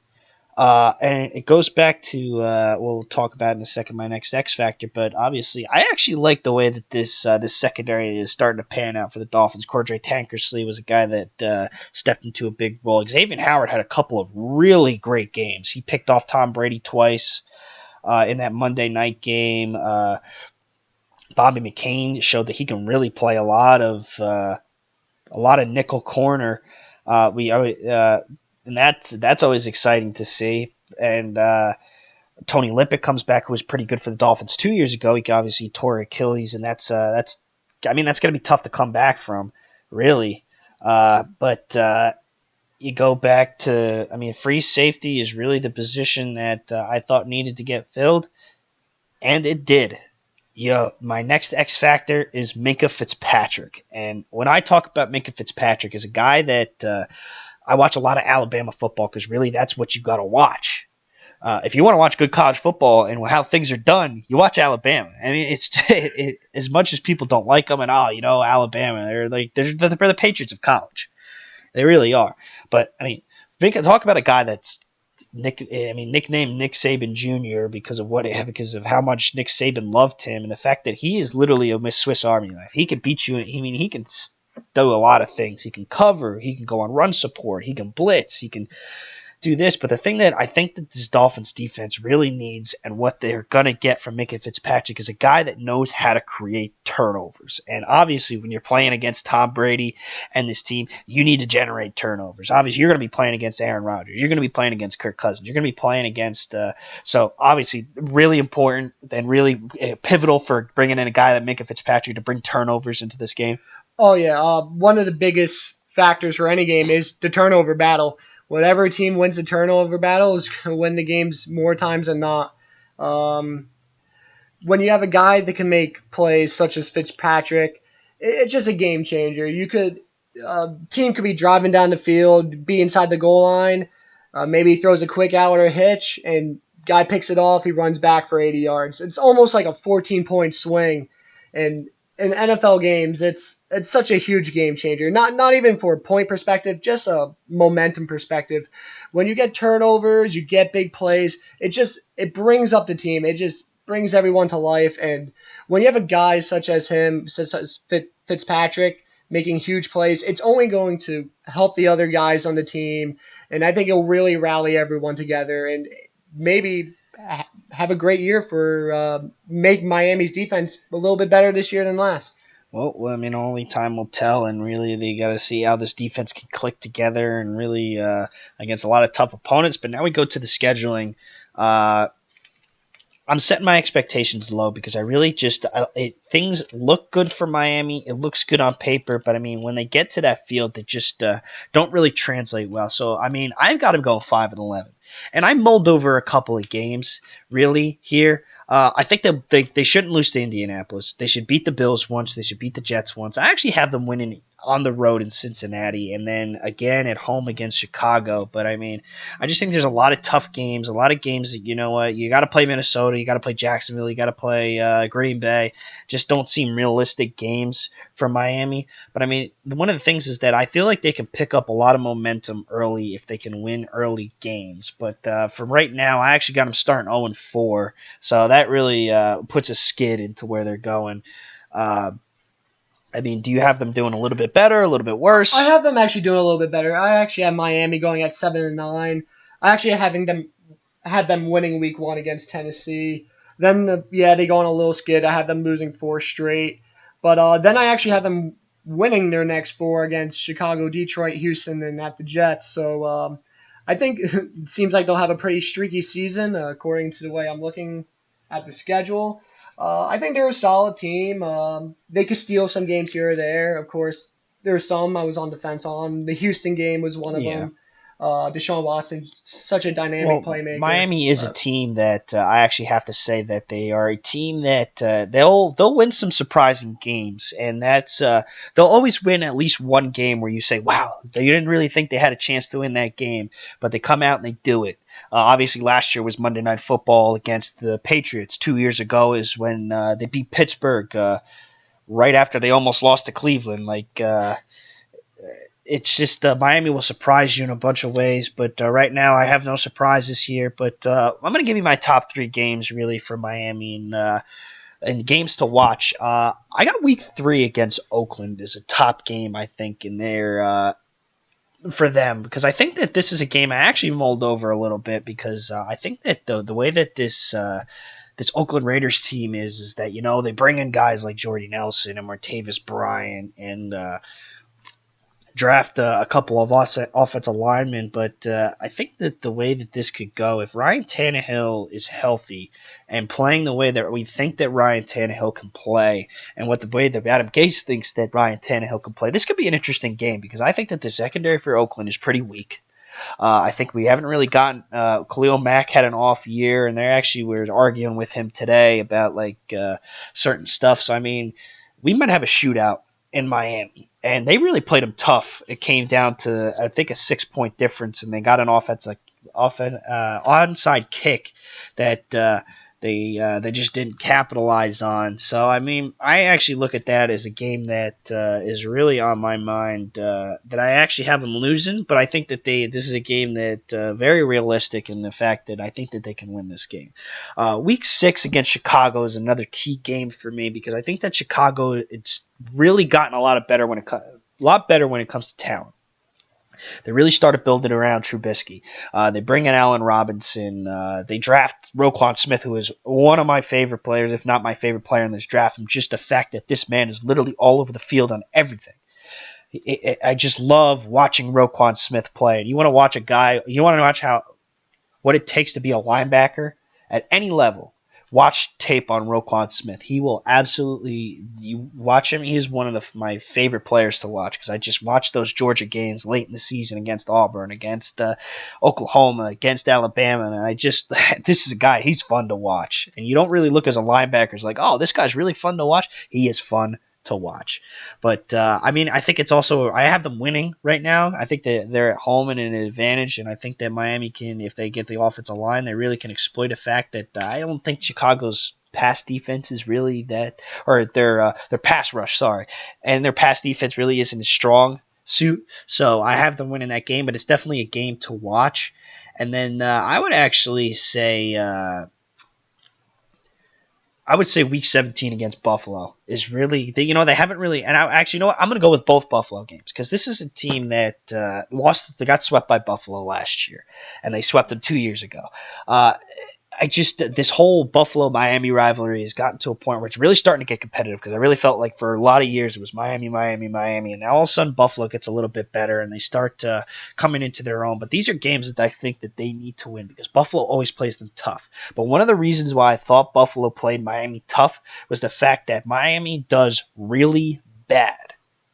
And it goes back to, we'll talk about in a second, my next X Factor, but obviously I actually like the way that this secondary is starting to pan out for the Dolphins. Cordray Tankersley was a guy that stepped into a big role. Xavier Howard had a couple of really great games. He picked off Tom Brady twice in that Monday night game. Bobby McCain showed that he can really play a lot of nickel corner. And that's always exciting to see. And Tony Lippett comes back, who was pretty good for the Dolphins 2 years ago. He obviously tore Achilles, and that's going to be tough to come back from, really. But you go back to, free safety is really the position that I thought needed to get filled, and it did. My next X factor is Minkah Fitzpatrick. And when I talk about Minkah Fitzpatrick, is a guy that I watch a lot of Alabama football because really that's what you got to watch. If you want to watch good college football and how things are done, you watch Alabama. I mean, as much as people don't like them and Alabama, they're the Patriots of college. They really are. But I mean, talk about a guy that's nicknamed Nick Saban Jr. because of how much Nick Saban loved him and the fact that he is literally a Swiss Army knife. He can beat you. He can do a lot of things. He can cover. He can go on run support. He can blitz. He can do this. But the thing that I think that this Dolphins defense really needs and what they're going to get from Minkah Fitzpatrick is a guy that knows how to create turnovers. And obviously when you're playing against Tom Brady and this team, you need to generate turnovers. Obviously you're going to be playing against Aaron Rodgers. You're going to be playing against Kirk Cousins. You're going to be playing against so obviously really important and really pivotal for bringing in a guy like Minkah Fitzpatrick to bring turnovers into this game. Oh, yeah. One of the biggest factors for any game is the turnover battle. Whatever team wins the turnover battle is going to win the games more times than not. When you have a guy that can make plays such as Fitzpatrick, it's just a game changer. You could team could be driving down the field, be inside the goal line, maybe he throws a quick out or hitch, and guy picks it off. He runs back for 80 yards. It's almost like a 14-point swing, and in NFL games, it's such a huge game changer. Not even for a point perspective, just a momentum perspective. When you get turnovers, you get big plays. It brings up the team. It just brings everyone to life. And when you have a guy such as him, such as Fitzpatrick, making huge plays, it's only going to help the other guys on the team. And I think it'll really rally everyone together and maybe have a great year for make Miami's defense a little bit better this year than last. Well, I mean, only time will tell, and really they got to see how this defense can click together and really against a lot of tough opponents. But now we go to the scheduling. I'm setting my expectations low because I really things look good for Miami. It looks good on paper, but I mean, when they get to that field, they just don't really translate well. So, I mean, I've got them going 5-11, and I mulled over a couple of games really here. I think that they shouldn't lose to Indianapolis. They should beat the Bills once. They should beat the Jets once. I actually have them winning on the road in Cincinnati and then again at home against Chicago. But I mean, I just think there's a lot of tough games, a lot of games that, you know what, you got to play Minnesota, you got to play Jacksonville, you got to play Green Bay. Just don't seem realistic games for Miami. But I mean, one of the things is that I feel like they can pick up a lot of momentum early if they can win early games. But for right now, I actually got them starting 0-4. So that really puts a skid into where they're going. I mean, do you have them doing a little bit better, a little bit worse? I have them actually doing a little bit better. I actually have Miami going at 7-9. I actually had them winning week 1 against Tennessee. Then they go on a little skid. I have them losing 4 straight. But then I actually have them winning their next 4 against Chicago, Detroit, Houston, and at the Jets. So I think it seems like they'll have a pretty streaky season according to the way I'm looking at the schedule. I think they're a solid team. They could steal some games here or there. Of course, there's some I was on the fence on. The Houston game was one of them. Deshaun Watson, such a dynamic playmaker. Miami is a team that I actually have to say that they are a team that they'll win some surprising games, and that's they'll always win at least one game where you say, wow, you didn't really think they had a chance to win that game, but they come out and they do it. Obviously, last year was Monday Night Football against the Patriots. 2 years ago is when they beat Pittsburgh right after they almost lost to Cleveland. It's just Miami will surprise you in a bunch of ways, but right now I have no surprises here. But I'm going to give you my top 3 games really for Miami and games to watch. I got Week 3 against Oakland as a top game, I think, in there for them, because I think that this is a game I actually mulled over a little bit because I think that the way that this Oakland Raiders team is that, you know, they bring in guys like Jordy Nelson and Martavis Bryant and draft a couple of offensive linemen, but I think that the way that this could go, if Ryan Tannehill is healthy and playing the way that we think that Ryan Tannehill can play, and the way that Adam Gase thinks that Ryan Tannehill can play, this could be an interesting game because I think that the secondary for Oakland is pretty weak. I think we haven't really gotten Khalil Mack had an off year, and they actually were arguing with him today about certain stuff. So I mean, we might have a shootout in Miami, and they really played them tough. It came down to, I think, a 6-point difference, and they got an onside kick that they just didn't capitalize on. So I mean, I actually look at that as a game that is really on my mind, that I actually have them losing, but I think that this is a game that very realistic in the fact that I think that they can win this game. Week 6 against Chicago is another key game for me because I think that Chicago, it's really gotten a lot better when it comes to talent. They really started building around Trubisky. They bring in Allen Robinson. They draft Roquan Smith, who is one of my favorite players, if not my favorite player in this draft. And just the fact that this man is literally all over the field on everything. I just love watching Roquan Smith play. And you want to watch what it takes to be a linebacker at any level. Watch tape on Roquan Smith. He will absolutely, you watch him, he is one of my favorite players to watch because I just watched those Georgia games late in the season against Auburn, against Oklahoma, against Alabama, and this is a guy, he's fun to watch. And you don't really look as a linebacker as like, oh, this guy's really fun to watch. He is fun to watch. But I mean, I think it's also I have them winning right now. I think that they're at home and in an advantage, and I think that Miami can, if they get the offensive line, they really can exploit the fact that I don't think Chicago's pass defense is really that, or their pass rush, sorry, and their pass defense really isn't a strong suit. So I have them winning that game, but it's definitely a game to watch. And then I would actually say. I would say Week 17 against Buffalo is really, they haven't really, and I actually, you know what, I'm going to go with both Buffalo games because this is a team that they got swept by Buffalo last year, and they swept them 2 years ago. This whole Buffalo-Miami rivalry has gotten to a point where it's really starting to get competitive because I really felt like for a lot of years it was Miami, Miami, Miami, and now all of a sudden Buffalo gets a little bit better and they start coming into their own. But these are games that I think that they need to win because Buffalo always plays them tough. But one of the reasons why I thought Buffalo played Miami tough was the fact that Miami does really bad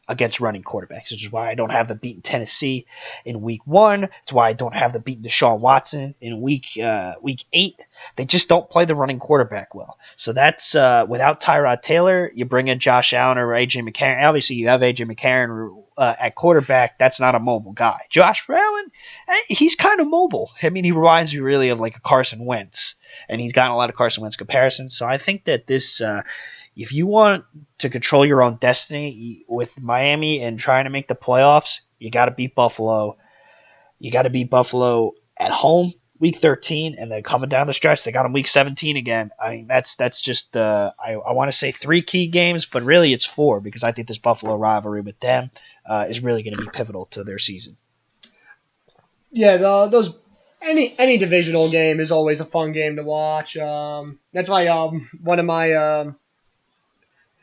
against running quarterbacks, which is why I don't have them beating Tennessee in week 1. It's why I don't have them beating Deshaun Watson in week 8. They just don't play the running quarterback well. So that's without Tyrod Taylor, you bring in Josh Allen or A.J. McCarron. Obviously, you have A.J. McCarron at quarterback. That's not a mobile guy. Josh Allen, he's kind of mobile. I mean, he reminds me really of like a Carson Wentz, and he's gotten a lot of Carson Wentz comparisons. So I think that this if you want to control your own destiny with Miami and trying to make the playoffs, you got to beat Buffalo. You got to beat Buffalo at home, week 13, and then coming down the stretch, they got them week 17 again. I mean, that's just I want to say 3 key games, but really it's 4 because I think this Buffalo rivalry with them is really going to be pivotal to their season. Yeah, those any divisional game is always a fun game to watch. That's why one of my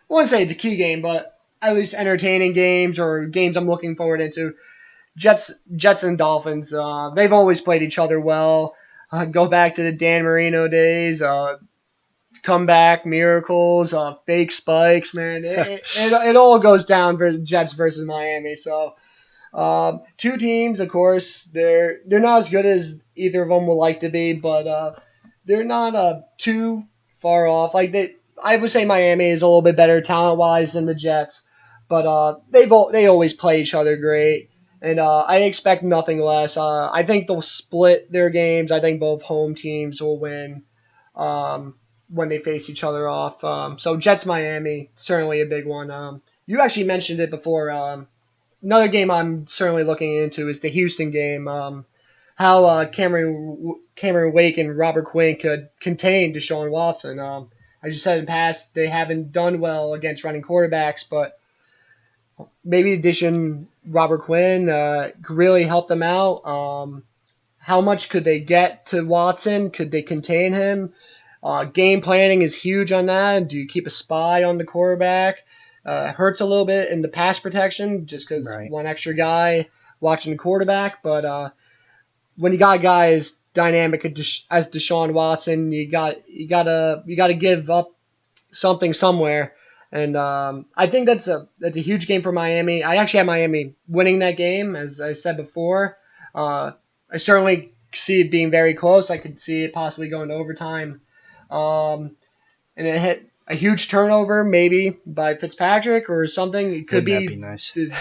I wouldn't say it's a key game, but at least entertaining games or games I'm looking forward into. Jets and Dolphins. They've always played each other well. Go back to the Dan Marino days. Comeback miracles. Fake spikes. Man, it all goes down for Jets versus Miami. So 2 teams, of course, they're not as good as either of them would like to be, but they're not too far off. I would say Miami is a little bit better talent-wise than the Jets, but they always play each other great, and I expect nothing less. I think they'll split their games. I think both home teams will win when they face each other off. So Jets-Miami, certainly a big one. You actually mentioned it before. Another game I'm certainly looking into is the Houston game. How Cameron Wake and Robert Quinn could contain Deshaun Watson. As you said in the past, they haven't done well against running quarterbacks, but maybe addition Robert Quinn could really help them out. How much could they get to Watson? Could they contain him? Game planning is huge on that. Do you keep a spy on the quarterback? Hurts a little bit in the pass protection just because one extra guy watching the quarterback, but when you got a guy as dynamic as Deshaun Watson, you gotta give up something somewhere, and I think that's a huge game for Miami. I actually have Miami winning that game, as I said before. I certainly see it being very close. I could see it possibly going to overtime, and it hit a huge turnover maybe by Fitzpatrick or something. It could Wouldn't that be nice? It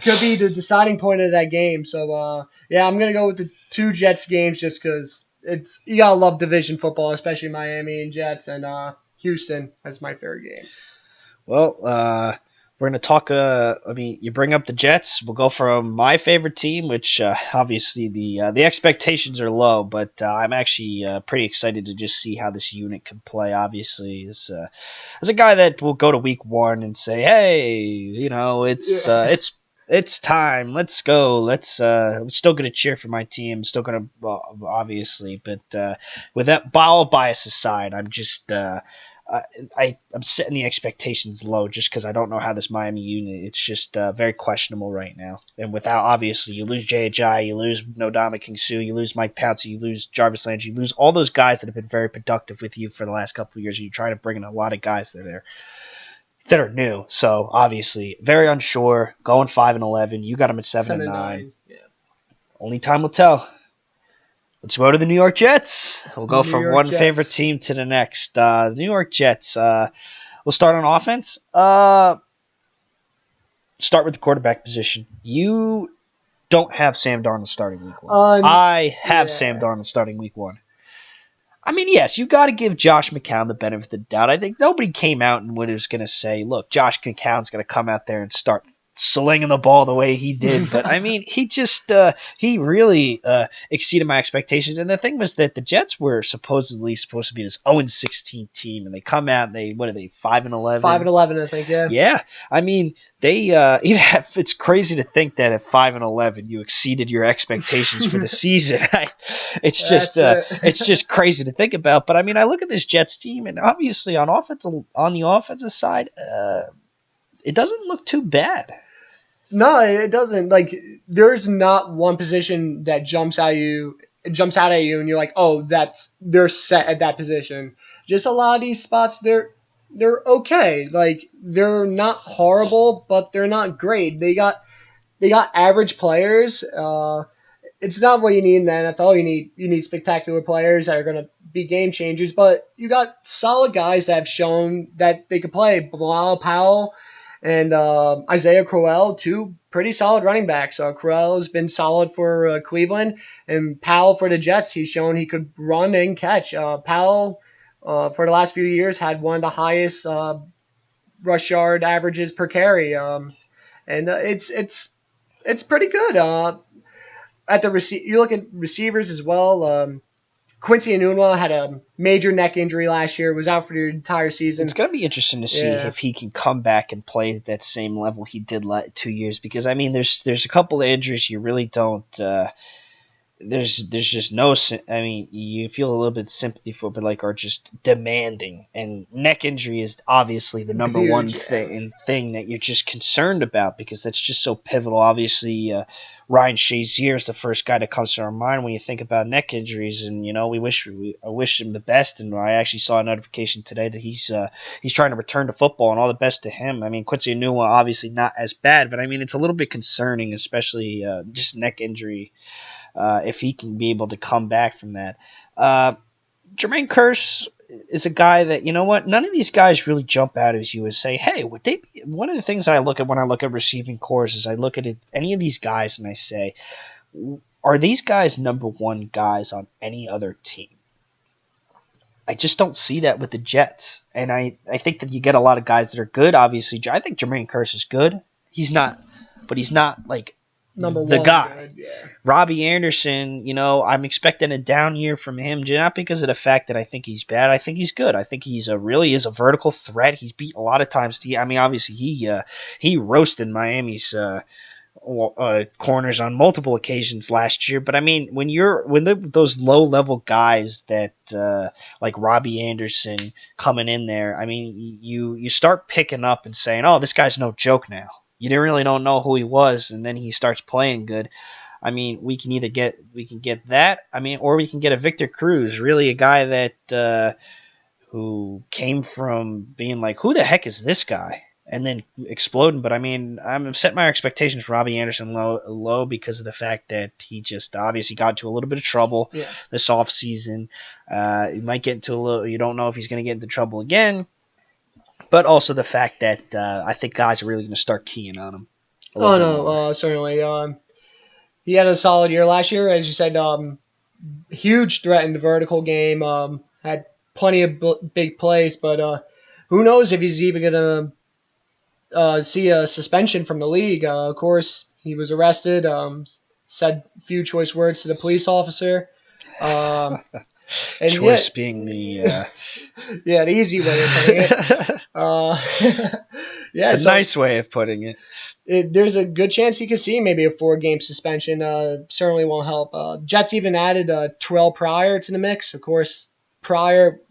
could be the deciding point of that game. So yeah, I'm gonna go with the 2 Jets games just because you gotta love division football, especially Miami and Jets, and Houston as my 3rd game. Well, we're going to talk, you bring up the Jets. We'll go from my favorite team, which obviously the expectations are low, but I'm actually pretty excited to just see how this unit can play, obviously. As a guy that will go to week 1 and say, hey, it's time. Let's go. I'm still going to cheer for my team. I'm still going to, obviously, but with that all bias aside, I'm just I'm setting the expectations low just because I don't know how this Miami unit. It's just very questionable right now. And without, obviously, you lose J.H.I., you lose Ndamukong Suh, you lose Mike Pouncey, you lose Jarvis Landry, you lose all those guys that have been very productive with you for the last couple of years. And you're trying to bring in a lot of guys that are new. So obviously, very unsure. Going 5-11. You got them at 7-9. Yeah. Only time will tell. Let's go to the New York Jets. We'll go from one favorite team to the next. The New York Jets. We'll start on offense. Start with the quarterback position. You don't have Sam Darnold starting week 1. I have Sam Darnold starting week 1. I mean, yes, you got to give Josh McCown the benefit of the doubt. I think nobody came out and was going to say, look, Josh McCown's going to come out there and start slinging the ball the way he did. But, I mean, he really exceeded my expectations. And the thing was that the Jets were supposedly supposed to be this 0-16 team, and they come out and what are they, 5-11? 5-11, I think, yeah. Yeah. I mean, it's crazy to think that at 5-11 you exceeded your expectations for the season. It's just crazy to think about. But I mean, I look at this Jets team, and obviously on the offensive side, it doesn't look too bad. No, it doesn't. Like, there's not one position that jumps out at you, and you're like, oh, they're set at that position. Just a lot of these spots, they're okay. Like, they're not horrible, but they're not great. They got average players. It's not what you need in the NFL. You need spectacular players that are going to be game changers, but you got solid guys that have shown that they could play. Bilal Powell and Isaiah Crowell, 2 pretty solid running backs. Crowell has been solid for Cleveland, and Powell for the Jets. He's shown he could run and catch. Powell, for the last few years, had one of the highest rush yard averages per carry, and it's pretty good. You look at receivers as well. Quincy Enunwa had a major neck injury last year, was out for the entire season. It's going to be interesting to see if he can come back and play at that same level he did 2 years, because I mean, there's a couple of injuries you really don't. There's just no. I mean, you feel a little bit of sympathy for, but are just demanding. And neck injury is obviously the number one thing that you're just concerned about, because that's just so pivotal. Obviously, Ryan Shazier is the first guy that comes to our mind when you think about neck injuries, and I wish him the best. And I actually saw a notification today that he's trying to return to football, and all the best to him. I mean, Quincy Enunwa obviously not as bad, but I mean, it's a little bit concerning, especially just neck injury. If he can be able to come back from that. Jermaine Kearse is a guy that, none of these guys really jump out as you and say, hey, would they be? One of the things I look at when I look at receiving cores is I look at any of these guys and I say, are these guys number 1 guys on any other team? I just don't see that with the Jets. And I think that you get a lot of guys that are good. Obviously, I think Jermaine Kearse is good. He's not like number the 1 guy. Yeah. Robbie Anderson, I'm expecting a down year from him, not because of the fact that I think he's bad. I think he's good. I think he's really is a vertical threat. He's beat a lot of times. I mean, obviously he roasted Miami's corners on multiple occasions last year. But I mean, those low level guys that like Robbie Anderson coming in there, I mean, you start picking up and saying, oh, this guy's no joke now. You don't know who he was, and then he starts playing good. I mean, we can get that. I mean, or we can get a Victor Cruz, really a guy that who came from being like, who the heck is this guy? And then exploding. But I mean, I'm set my expectations for Robbie Anderson low because of the fact that he just obviously got into a little bit of trouble this offseason. He might get into you don't know if he's going to get into trouble again. But also the fact that I think guys are really going to start keying on him. Oh, no, certainly. He had a solid year last year, as you said. Huge threat in the vertical game. Had plenty of big plays, but who knows if he's even going to see a suspension from the league. Of course, he was arrested, said a few choice words to the police officer. And choice being the the easy way of putting it. Nice way of putting it. There's a good chance he could see maybe a 4-game suspension. Certainly won't help. Jets even added Terrell Pryor to the mix. Of course, Pryor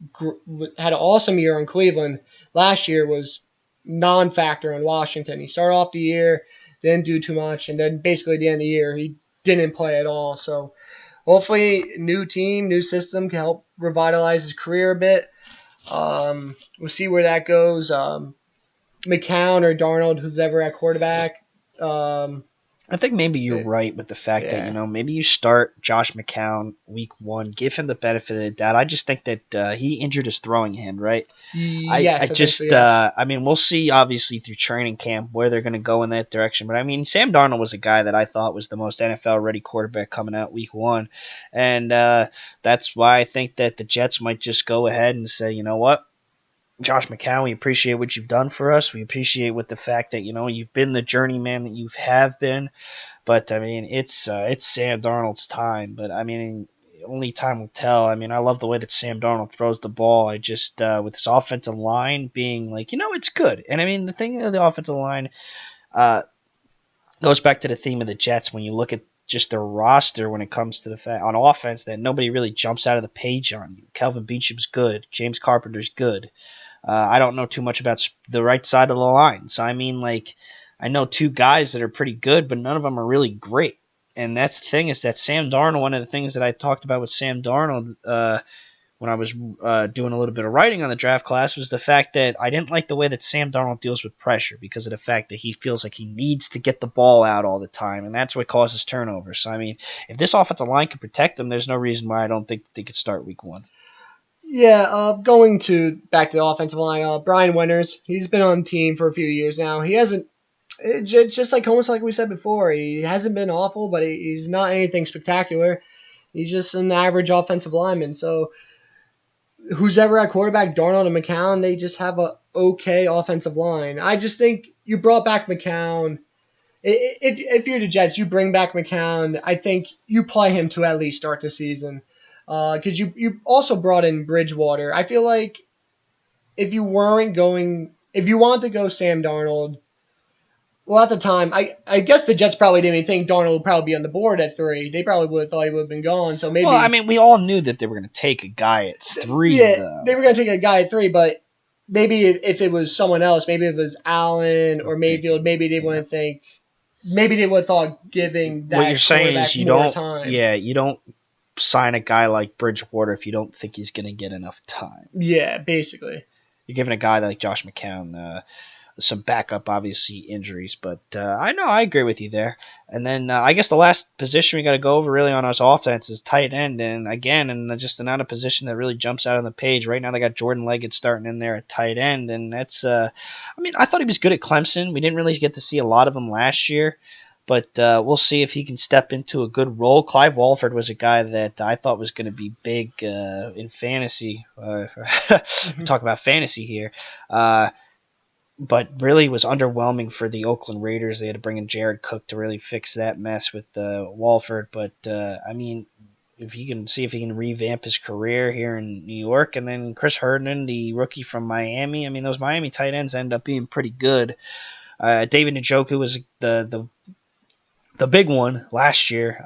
had an awesome year in Cleveland. Last year was non-factor in Washington. He started off the year, didn't do too much, and then basically at the end of the year he didn't play at all. So hopefully, new team, new system can help revitalize his career a bit. We'll see where that goes. McCown or Darnold, who's ever at quarterback. I think maybe you're It- right with the fact that, yeah. maybe you start Josh McCown week 1, give him the benefit of the doubt. I just think that he injured his throwing hand, right? I Yes, I think so. just, Yes. we'll see obviously through training camp where they're going to go in that direction. But I mean, Sam Darnold was a guy that I thought was the most NFL ready quarterback coming out week 1. And that's why I think that the Jets might just go ahead and say, you know what? Josh McCown, we appreciate what you've done for us. We appreciate with the fact that you've been the journeyman that you have been. But I mean, it's Sam Darnold's time. But I mean, only time will tell. I mean, I love the way that Sam Darnold throws the ball. I just with this offensive line being like, it's good. And I mean, the thing of the offensive line uh, goes back to the theme of the Jets when you look at just their roster when it comes to on offense that nobody really jumps out of the page on you. Kelvin Beacham's good. James Carpenter's good. I don't know too much about the right side of the line. So, I mean, like, I know two guys that are pretty good, but none of them are really great. And that's the thing is that Sam Darnold, one of the things that I talked about with Sam Darnold when I was doing a little bit of writing on the draft class was the fact that I didn't like the way that Sam Darnold deals with pressure because of the fact that he feels like he needs to get the ball out all the time, and that's what causes turnovers. So, I mean, if this offensive line can protect them, there's no reason why I don't think they could start week 1. Yeah, going to back to the offensive line, Brian Winters, he's been on the team for a few years now. He hasn't, just like almost like we said before, he hasn't been awful, but he's not anything spectacular. He's just an average offensive lineman. So who's ever at quarterback, Darnold and McCown, they just have a okay offensive line. I just think you brought back McCown. If you're the Jets, you bring back McCown. I think you play him to at least start the season. Because you also brought in Bridgewater. I feel like if you want to go Sam Darnold, well, at the time, I guess the Jets probably didn't even think Darnold would probably be on the board at 3. They probably would have thought he would have been gone. So Well, I maybe, mean, we all knew that they were going to take a guy at 3, yeah, they though. were going to take a guy at 3, but maybe if it was someone else, maybe if it was Allen A or big, Mayfield, maybe they yeah. wouldn't think, maybe they would have thought giving What you're that saying is quarterback more time. you don't sign a guy like Bridgewater if you don't think he's going to get enough time. Yeah, basically. You're giving a guy like Josh McCown some backup, obviously injuries, but I know I agree with you there. And then I guess the last position we got to go over really on our offense is tight end, and again, and just another position that really jumps out on the page. Right now, they got Jordan Leggett starting in there at tight end, and that's I mean, I thought he was good at Clemson. We didn't really get to see a lot of him last year. But we'll see if he can step into a good role. Clive Walford was a guy that I thought was going to be big in fantasy. Talk about fantasy here. But really was underwhelming for the Oakland Raiders. They had to bring in Jared Cook to really fix that mess with Walford. But, I mean, if he can see if he can revamp his career here in New York. And then Chris Herndon, the rookie from Miami. I mean, those Miami tight ends end up being pretty good. David Njoku was the big one last year.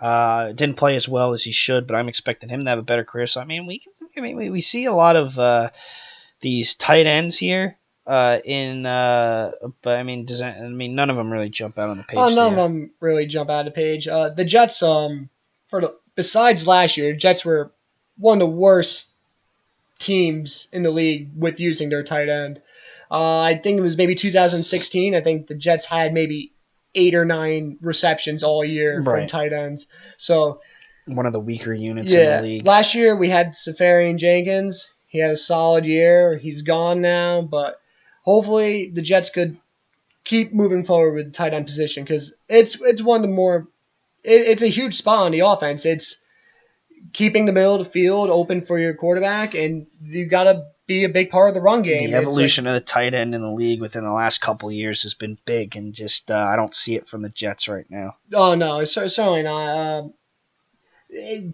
Didn't play as well as he should, but I'm expecting him to have a better career. So, I mean, we see a lot of these tight ends here. But I mean, none of them really jump out on the page to None of you. them really jump out of the page. The Jets, besides last year, Jets were one of the worst teams in the league with using their tight end. I think it was maybe 2016. I think the Jets had maybe 8 or 9 receptions all year from Right. tight ends. So One of the weaker units in the yeah, league. last year we had Safarian Jenkins. He had a solid year. He's gone now, but hopefully the Jets could keep moving forward with the tight end position because it's one of the more it's a huge spot on the offense. It's keeping the middle of the field open for your quarterback, and you got to be a big part of the run game. The It's like, evolution of the tight end in the league within the last couple of years has been big, and just I don't see it from the Jets right now. oh no, it's certainly not.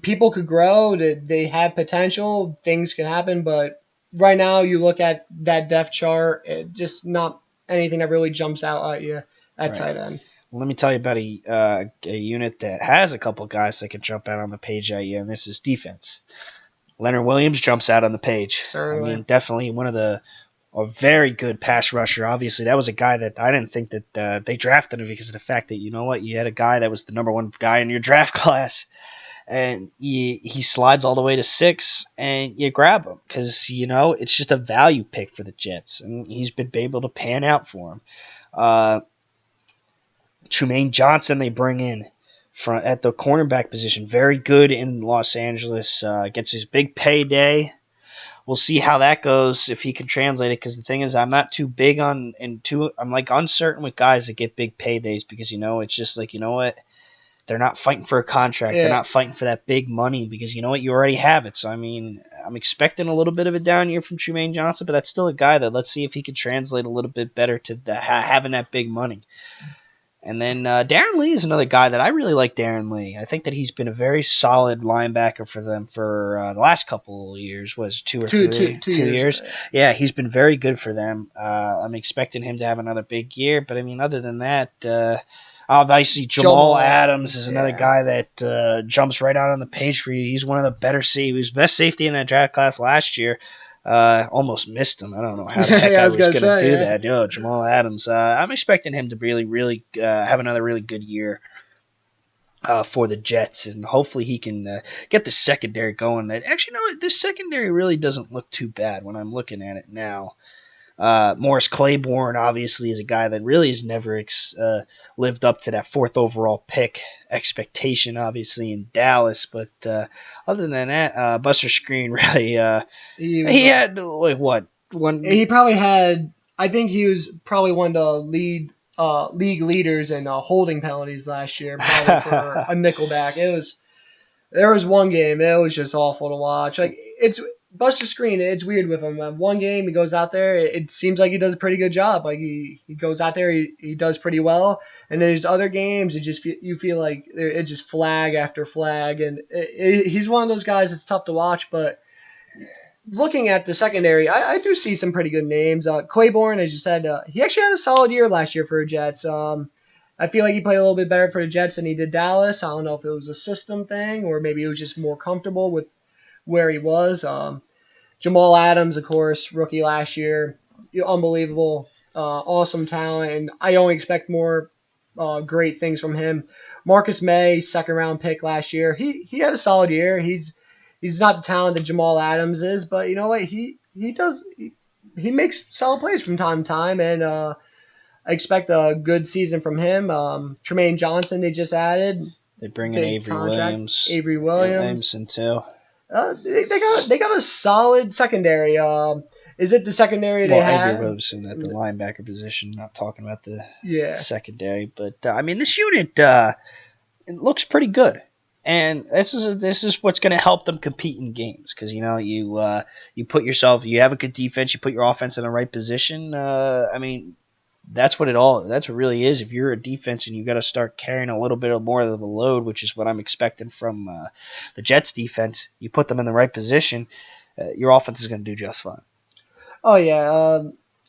People could grow. They have potential. Things can happen, but right now you look at that depth chart, just not anything that really jumps out at you at Right. tight end. Well, let me tell you about a unit that has a couple guys that can jump out on the page at you, and this is defense. Leonard Williams jumps out on the page. I Certainly. mean, definitely one of a very good pass rusher. Obviously, that was a guy that I didn't think that they drafted him because of the fact that, you know what, you had a guy that was the number 1 guy in your draft class, and he slides all the way to 6, and you grab him because, it's just a value pick for the Jets, and he's been able to pan out for him. Trumaine Johnson they bring in at the cornerback position. Very good in Los Angeles. Gets his big payday. We'll see how that goes if he can translate it. Because the thing is, I'm not too big on I'm like uncertain with guys that get big paydays because it's just like what. They're not fighting for a contract. They're Yeah. not fighting for that big money because what? You already have it. So, I mean, I'm expecting a little bit of a down year from Trumaine Johnson, but that's still a guy that let's see if he can translate a little bit better to having that big money. And then Darren Lee is another guy that I really like. Darren Lee, I think that he's been a very solid linebacker for them for the last couple of years. Was 2 or 3 2 years? Yeah, he's been very good for them. I'm expecting him to have another big year. But I mean, other than that, obviously Jamal Adams is another guy that jumps right out on the page for you. He's one of the better safety. He was best safety in that draft class last year. Almost missed him. I don't know how the heck I was going to do that. Yo, Jamal Adams. I'm expecting him to really have another really good year for the Jets, and hopefully he can get the secondary going. Actually, no, this secondary really doesn't look too bad when I'm looking at it now. Morris Claiborne obviously is a guy that really has never lived up to that 4th overall pick expectation, obviously in Dallas. But other than that, Buster Skrine really he had like what one? He probably had. I think he was probably one of the league leaders in holding penalties last year, probably for a nickelback. There was one game it was just awful to watch. Like it's Buster Skrine. It's weird with him. One game he goes out there, it seems like he does a pretty good job. Like he goes out there, he does pretty well. And then there's other games, you feel like it just flag after flag, and he's one of those guys that's tough to watch. But looking at the secondary, I do see some pretty good names. Claiborne, as you said, he actually had a solid year last year for the Jets. I feel like he played a little bit better for the Jets than he did Dallas. I don't know if it was a system thing or maybe he was just more comfortable with where he was. Jamal Adams, of course, rookie last year, unbelievable, awesome talent, and I only expect more great things from him. Marcus May, 2nd-round pick last year, he had a solid year. He's not the talent that Jamal Adams is, but you know what? He makes solid plays from time to time, and I expect a good season from him. Trumaine Johnson they just added. They bring in Avery Williams. Avery Williams. Williamson too. They got a solid secondary. Is it the secondary they have? Avery Williamson at the linebacker position. Not talking about the secondary, but I mean this unit it looks pretty good. And this is what's going to help them compete in games because you put yourself, you have a good defense, you put your offense in the right position. I mean, that's what it really is. If you're a defense and you got to start carrying a little bit more of the load, which is what I'm expecting from the Jets defense, you put them in the right position, your offense is going to do just fine. Oh yeah,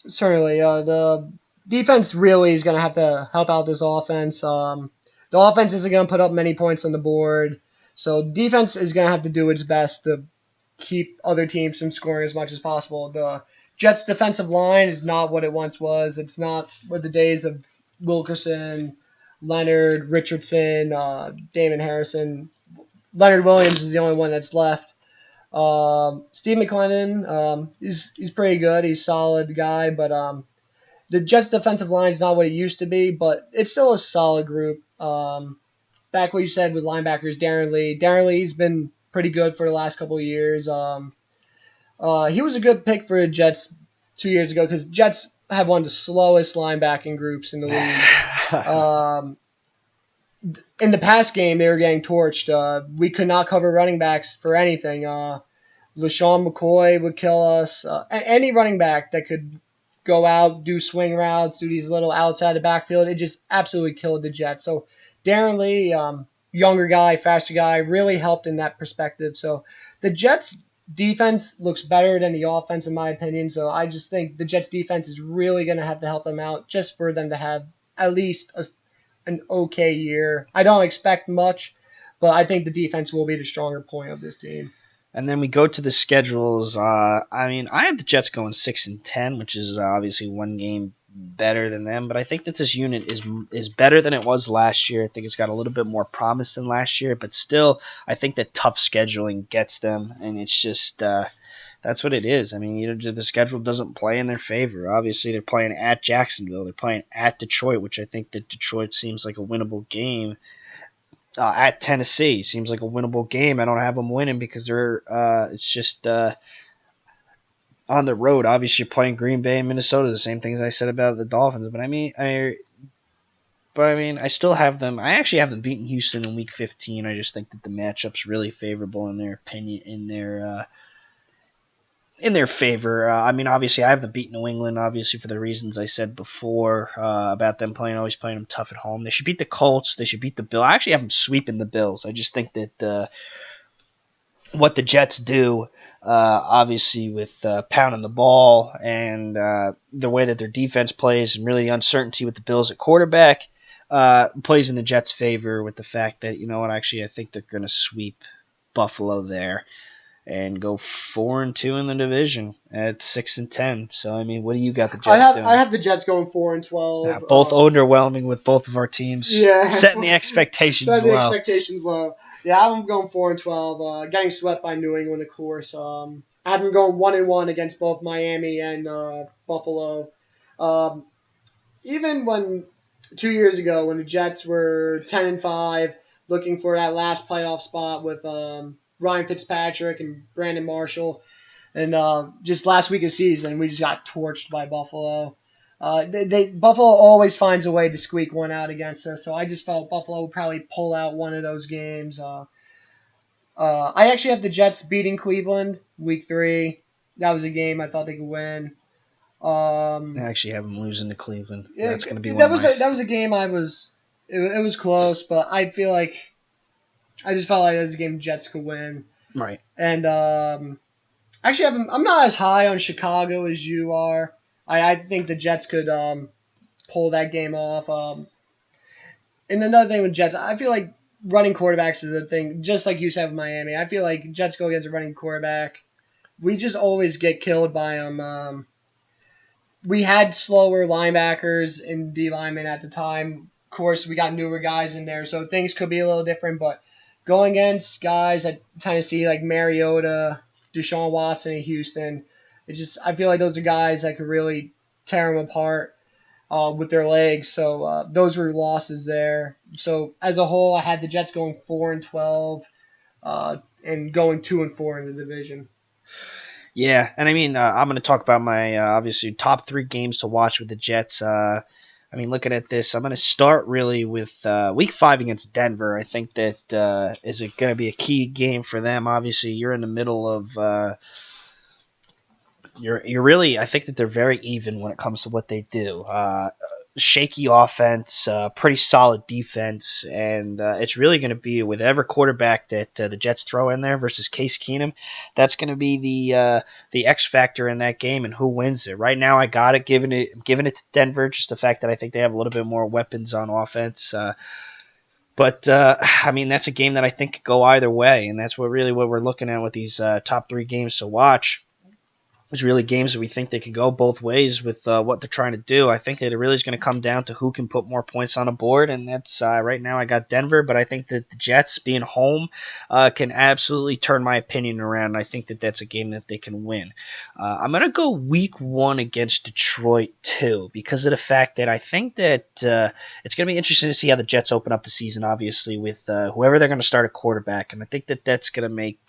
certainly. The defense really is going to have to help out this offense. The offense isn't going to put up many points on the board, so defense is going to have to do its best to keep other teams from scoring as much as possible. The Jets' defensive line is not what it once was. It's not what the days of Wilkerson, Leonard, Richardson, Damon Harrison. Leonard Williams is the only one that's left. Steve McLennan, he's pretty good. He's a solid guy, but the Jets' defensive line is not what it used to be, but it's still a solid group. Back what you said with linebackers, Darren Lee. Darren Lee's been pretty good for the last couple of years. He was a good pick for the Jets 2 years ago because Jets have one of the slowest linebacking groups in the league. In the past game, they were getting torched. We could not cover running backs for anything. LaShawn McCoy would kill us. Any running back that could go out, do swing routes, do these little outside the backfield, it just absolutely killed the Jets. So Darren Lee, younger guy, faster guy, really helped in that perspective. So the Jets' defense looks better than the offense, in my opinion. So I just think the Jets' defense is really going to have to help them out just for them to have at least an okay year. I don't expect much, but I think the defense will be the stronger point of this team. And then we go to the schedules. I mean, I have the Jets going 6-10, which is obviously one game better than them. But I think that this unit is better than it was last year. I think it's got a little bit more promise than last year. But still, I think that tough scheduling gets them. And it's just That's what it is. I mean, the schedule doesn't play in their favor. Obviously, they're playing at Jacksonville. They're playing at Detroit, which I think that Detroit seems like a winnable game. At Tennessee seems like a winnable game. I don't have them winning because they're. It's just on the road. Obviously, you're playing Green Bay and Minnesota. The same things I said about the Dolphins. But I still have them. I actually have them beating Houston in Week 15. I just think that the matchup's really favorable in their opinion, in their favor. Obviously, I have them beat New England, obviously, for the reasons I said before about them always playing them tough at home. They should beat the Colts. They should beat the Bills. I actually have them sweeping the Bills. I just think that what the Jets do, obviously, with pounding the ball and the way that their defense plays and really the uncertainty with the Bills at quarterback, plays in the Jets' favor with the fact that, actually, I think they're going to sweep Buffalo there and go 4-2 in the division at 6-10. So what do you got the Jets doing? I have the Jets going 4-12. Both underwhelming with both of our teams. Yeah, setting the expectations low. Yeah, I have them going 4-12. Getting swept by New England, of course. I have them going 1-1 against both Miami and Buffalo. Even when 2 years ago, when the Jets were 10-5, looking for that last playoff spot with Ryan Fitzpatrick and Brandon Marshall. And just last week of season, we just got torched by Buffalo. Buffalo always finds a way to squeak one out against us, so I just felt Buffalo would probably pull out one of those games. I actually have the Jets beating Cleveland Week 3. That was a game I thought they could win. I actually have them losing to Cleveland. That's going to be that was a game it was close, but I just felt like it was a game the Jets could win. Right. And actually, I'm not as high on Chicago as you are. I think the Jets could pull that game off. And another thing with Jets, I feel like running quarterbacks is a thing, just like you said with Miami. I feel like Jets go against a running quarterback. We just always get killed by them. We had slower linebackers and D linemen at the time. Of course, we got newer guys in there, so things could be a little different. But going against guys at Tennessee like Mariota, Deshaun Watson in Houston, I feel like those are guys that could really tear them apart with their legs. So those were losses there. So as a whole, I had the Jets going 4-12 and going 2-4 in the division. Yeah, and I'm going to talk about my obviously top 3 games to watch with the Jets. Looking at this, I'm going to start really with Week 5 against Denver. I think that is going to be a key game for them. Obviously, you're in the middle of you're really. I think that they're very even when it comes to what they do. Shaky offense, pretty solid defense, and it's really going to be with every quarterback that the Jets throw in there versus Case Keenum. That's going to be the X factor in that game and who wins it. Right now, I got it, giving it to Denver. Just the fact that I think they have a little bit more weapons on offense. But that's a game that I think could go either way, and that's what we're looking at with these top 3 games to watch. It's really games that we think they could go both ways with what they're trying to do. I think that it really is going to come down to who can put more points on a board, and that's right now I got Denver, but I think that the Jets being home can absolutely turn my opinion around, and I think that that's a game that they can win. I'm going to go Week 1 against Detroit, too, because of the fact that I think that it's going to be interesting to see how the Jets open up the season, obviously, with whoever they're going to start at quarterback, and I think that that's going to make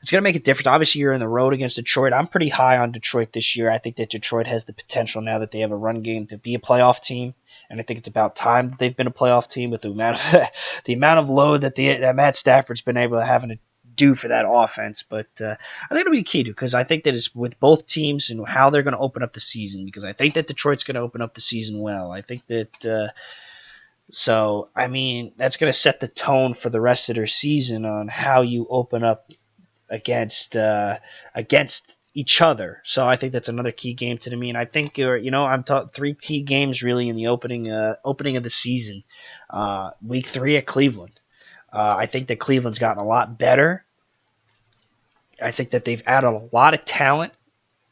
it's going to make a difference. Obviously, you're in the road against Detroit. I'm pretty high on Detroit this year. I think that Detroit has the potential now that they have a run game to be a playoff team, and I think it's about time that they've been a playoff team with the amount of load that Matt Stafford's been able to having to do for that offense. But I think it'll be key to because I think that it's with both teams and how they're going to open up the season because I think that Detroit's going to open up the season well. I think that that's going to set the tone for the rest of their season on how you open up against each other. So I think that's another key game to me. And I think I'm taught 3 key games really in the opening of the season. Week 3 at Cleveland. I think that Cleveland's gotten a lot better. I think that they've added a lot of talent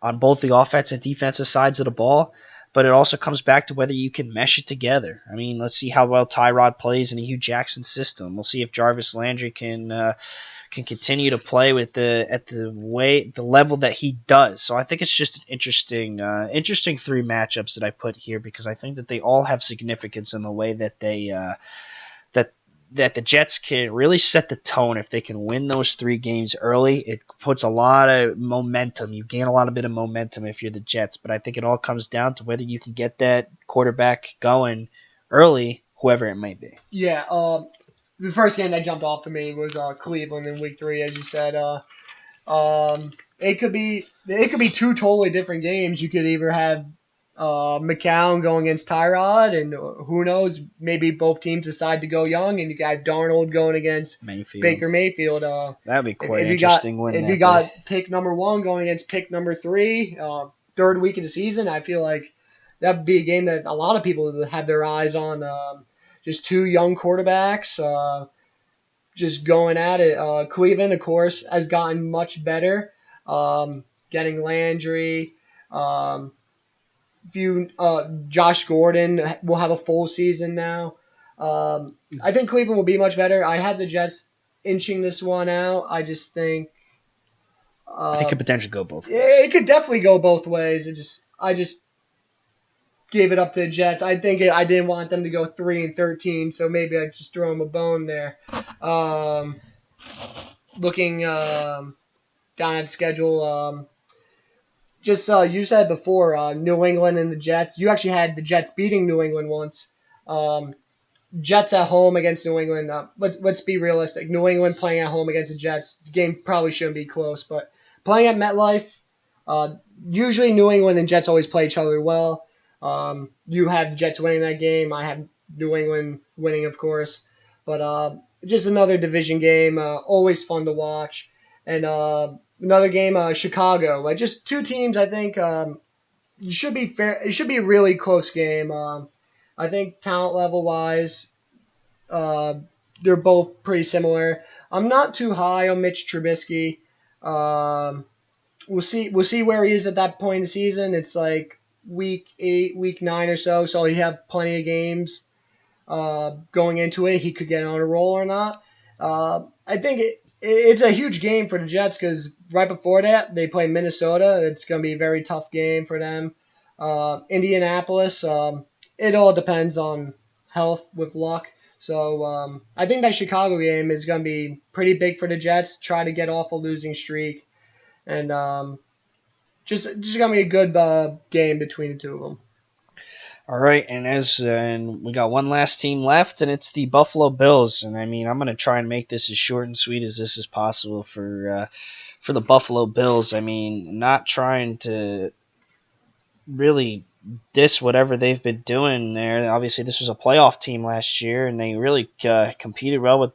on both the offense and defensive sides of the ball. But it also comes back to whether you can mesh it together. Let's see how well Tyrod plays in a Hugh Jackson system. We'll see if Jarvis Landry can can continue to play with the level that he does. So I think it's just an interesting three matchups that I put here because I think that they all have significance in the way that that that the Jets can really set the tone if they can win those three games early. It puts a lot of momentum. You gain a lot of bit of momentum if you're the Jets, but I think it all comes down to whether you can get that quarterback going early, whoever it may be. Yeah. The first game that jumped off to me was Cleveland in Week 3, as you said. It could be two totally different games. You could either have McCown going against Tyrod, and who knows, maybe both teams decide to go young, and you got Darnold going against Baker Mayfield. That'd be quite if interesting. you got pick number 1 going against pick number 3, third week of the season, I feel like that'd be a game that a lot of people would have their eyes on. Just two young quarterbacks. Just going at it. Cleveland, of course, has gotten much better. Getting Landry, Josh Gordon will have a full season now. I think Cleveland will be much better. I had the Jets inching this one out. I just think it could potentially go both ways. It could definitely go both ways. I just gave it up to the Jets. I didn't want them to go 3-13, so maybe I just throw them a bone there. Looking down at the schedule, you said before, New England and the Jets. You actually had the Jets beating New England once. Jets at home against New England. Let's be realistic. New England playing at home against the Jets. The game probably shouldn't be close, but playing at MetLife, usually New England and Jets always play each other well. You have the Jets winning that game. I have New England winning, of course. But just another division game. Always fun to watch. And another game, Chicago. Like just two teams, I think it should be fair. It should be a really close game. I think talent level wise, they're both pretty similar. I'm not too high on Mitch Trubisky. We'll see where he is at that point in the season. It's like week 8, week 9 or so. So he have plenty of games going into it. He could get on a roll or not. I think it's a huge game for the Jets because right before that they play Minnesota. It's going to be a very tough game for them. Indianapolis. It all depends on health with luck. So I think that Chicago game is going to be pretty big for the Jets. Try to get off a losing streak. And just going to be a good game between the two of them. All right, and we got one last team left, and it's the Buffalo Bills. And I mean, I'm going to try and make this as short and sweet as this is possible for the Buffalo Bills. I mean, not trying to really diss whatever they've been doing there. Obviously, this was a playoff team last year, and they really competed well with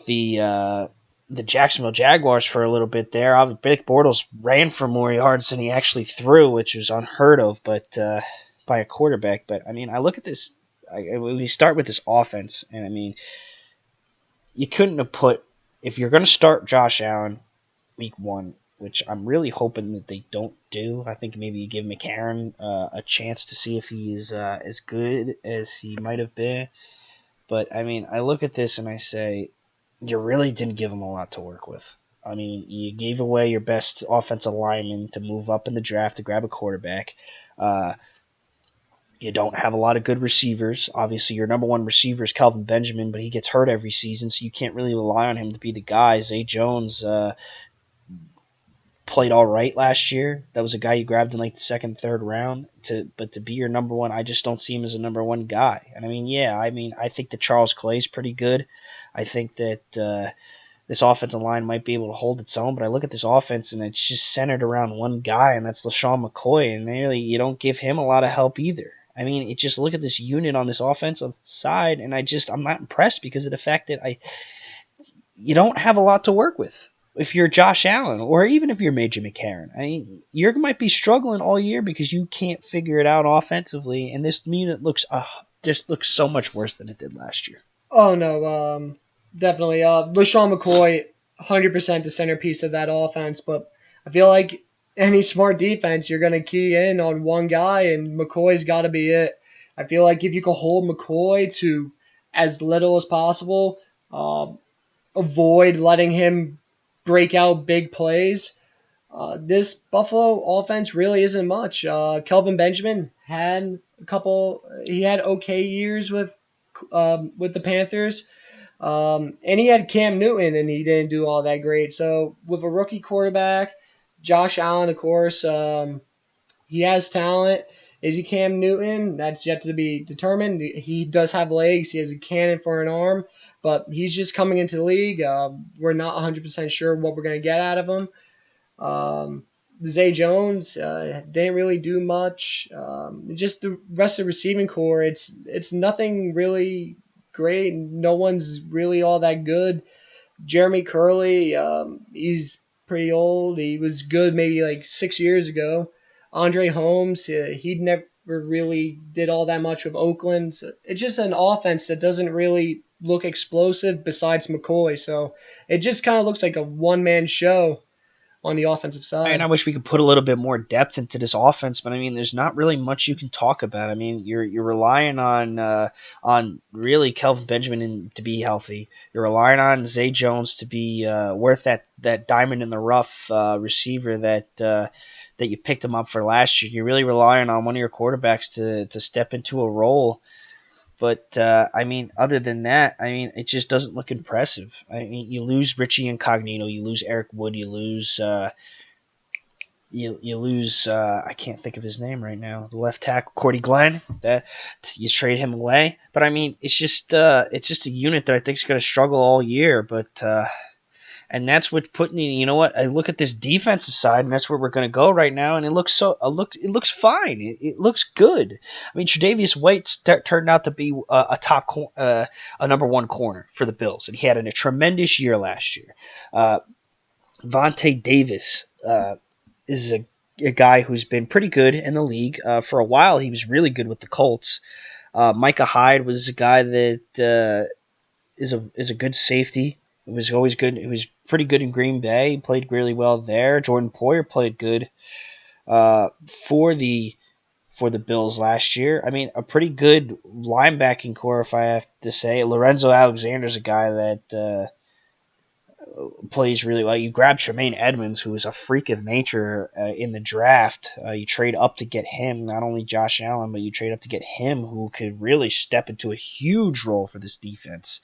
the Jacksonville Jaguars for a little bit there. Blake Bortles ran for more yards than he actually threw, which was unheard of, but by a quarterback. But I mean, I look at this. We start with this offense, and I mean, you couldn't have put if you're going to start Josh Allen week 1, which I'm really hoping that they don't do. I think maybe you give McCarron a chance to see if he's as good as he might have been. But I mean, I look at this and I say, you really didn't give him a lot to work with. I mean, you gave away your best offensive lineman to move up in the draft to grab a quarterback. You don't have a lot of good receivers. Obviously, your number one receiver is Kelvin Benjamin, but he gets hurt every season, so you can't really rely on him to be the guy. Zay Jones played all right last year. That was a guy you grabbed in like the second, third round. But to be your number one, I just don't see him as a number one guy. And I think that Charles Clay's pretty good. I think that this offensive line might be able to hold its own, but I look at this offense and it's just centered around one guy, and that's LaShawn McCoy, and you don't give him a lot of help either. I mean, just look at this unit on this offensive side, and I'm not impressed because of the fact that you don't have a lot to work with. If you're Josh Allen, or even if you're Major McCarron, I mean, you might be struggling all year because you can't figure it out offensively, and this unit looks so much worse than it did last year. Oh no, definitely. LaShawn McCoy, 100% the centerpiece of that offense, but I feel like any smart defense, you're going to key in on one guy, and McCoy's got to be it. I feel like if you can hold McCoy to as little as possible, avoid letting him break out big plays. This Buffalo offense really isn't much. Kelvin Benjamin had a couple. He had okay years with the Panthers, and he had Cam Newton, and he didn't do all that great. So with a rookie quarterback, Josh Allen, of course, he has talent. Is he Cam Newton? That's yet to be determined. He does have legs. He has a cannon for an arm, but he's just coming into the league. We're not 100% sure what we're going to get out of him. Zay Jones didn't really do much. Just the rest of the receiving core, it's nothing really great. No one's really all that good. Jeremy Curley, he's pretty old. He was good maybe like 6 years ago. Andre Holmes, he never really did all that much with Oakland. So it's just an offense that doesn't really look explosive besides McCoy. So it just kind of looks like a one-man show on the offensive And side. I wish we could put a little bit more depth into this offense, but I mean, there's not really much you can talk about. I mean, you're relying on really Kelvin Benjamin to be healthy. You're relying on Zay Jones to be worth that diamond in the rough receiver that you picked him up for last year. You're really relying on one of your quarterbacks to step into a role. But, I mean, other than that, I mean, it just doesn't look impressive. I mean, you lose Richie Incognito, you lose Eric Wood, you lose I can't think of his name right now, the left tackle, Cordy Glenn. That you trade him away. But, I mean, it's just a unit that I think is going to struggle all year. But and that's what putting you know what, I look at this defensive side, and that's where we're going to go right now, and it looks it looks fine. It looks good. I mean, Tre'Davious White turned out to be a number one corner for the Bills, and he had a tremendous year last year. Vontae Davis is a guy who's been pretty good in the league. For a while, he was really good with the Colts. Micah Hyde was a guy that is a good safety. It was always good. It was pretty good in Green Bay. He played really well there. Jordan Poyer played good for the Bills last year. I mean, a pretty good linebacking core, if I have to say. Lorenzo Alexander's a guy that plays really well. You grab Tremaine Edmonds, who is a freak of nature in the draft. You trade up to get him, not only Josh Allen, but you trade up to get him, who could really step into a huge role for this defense.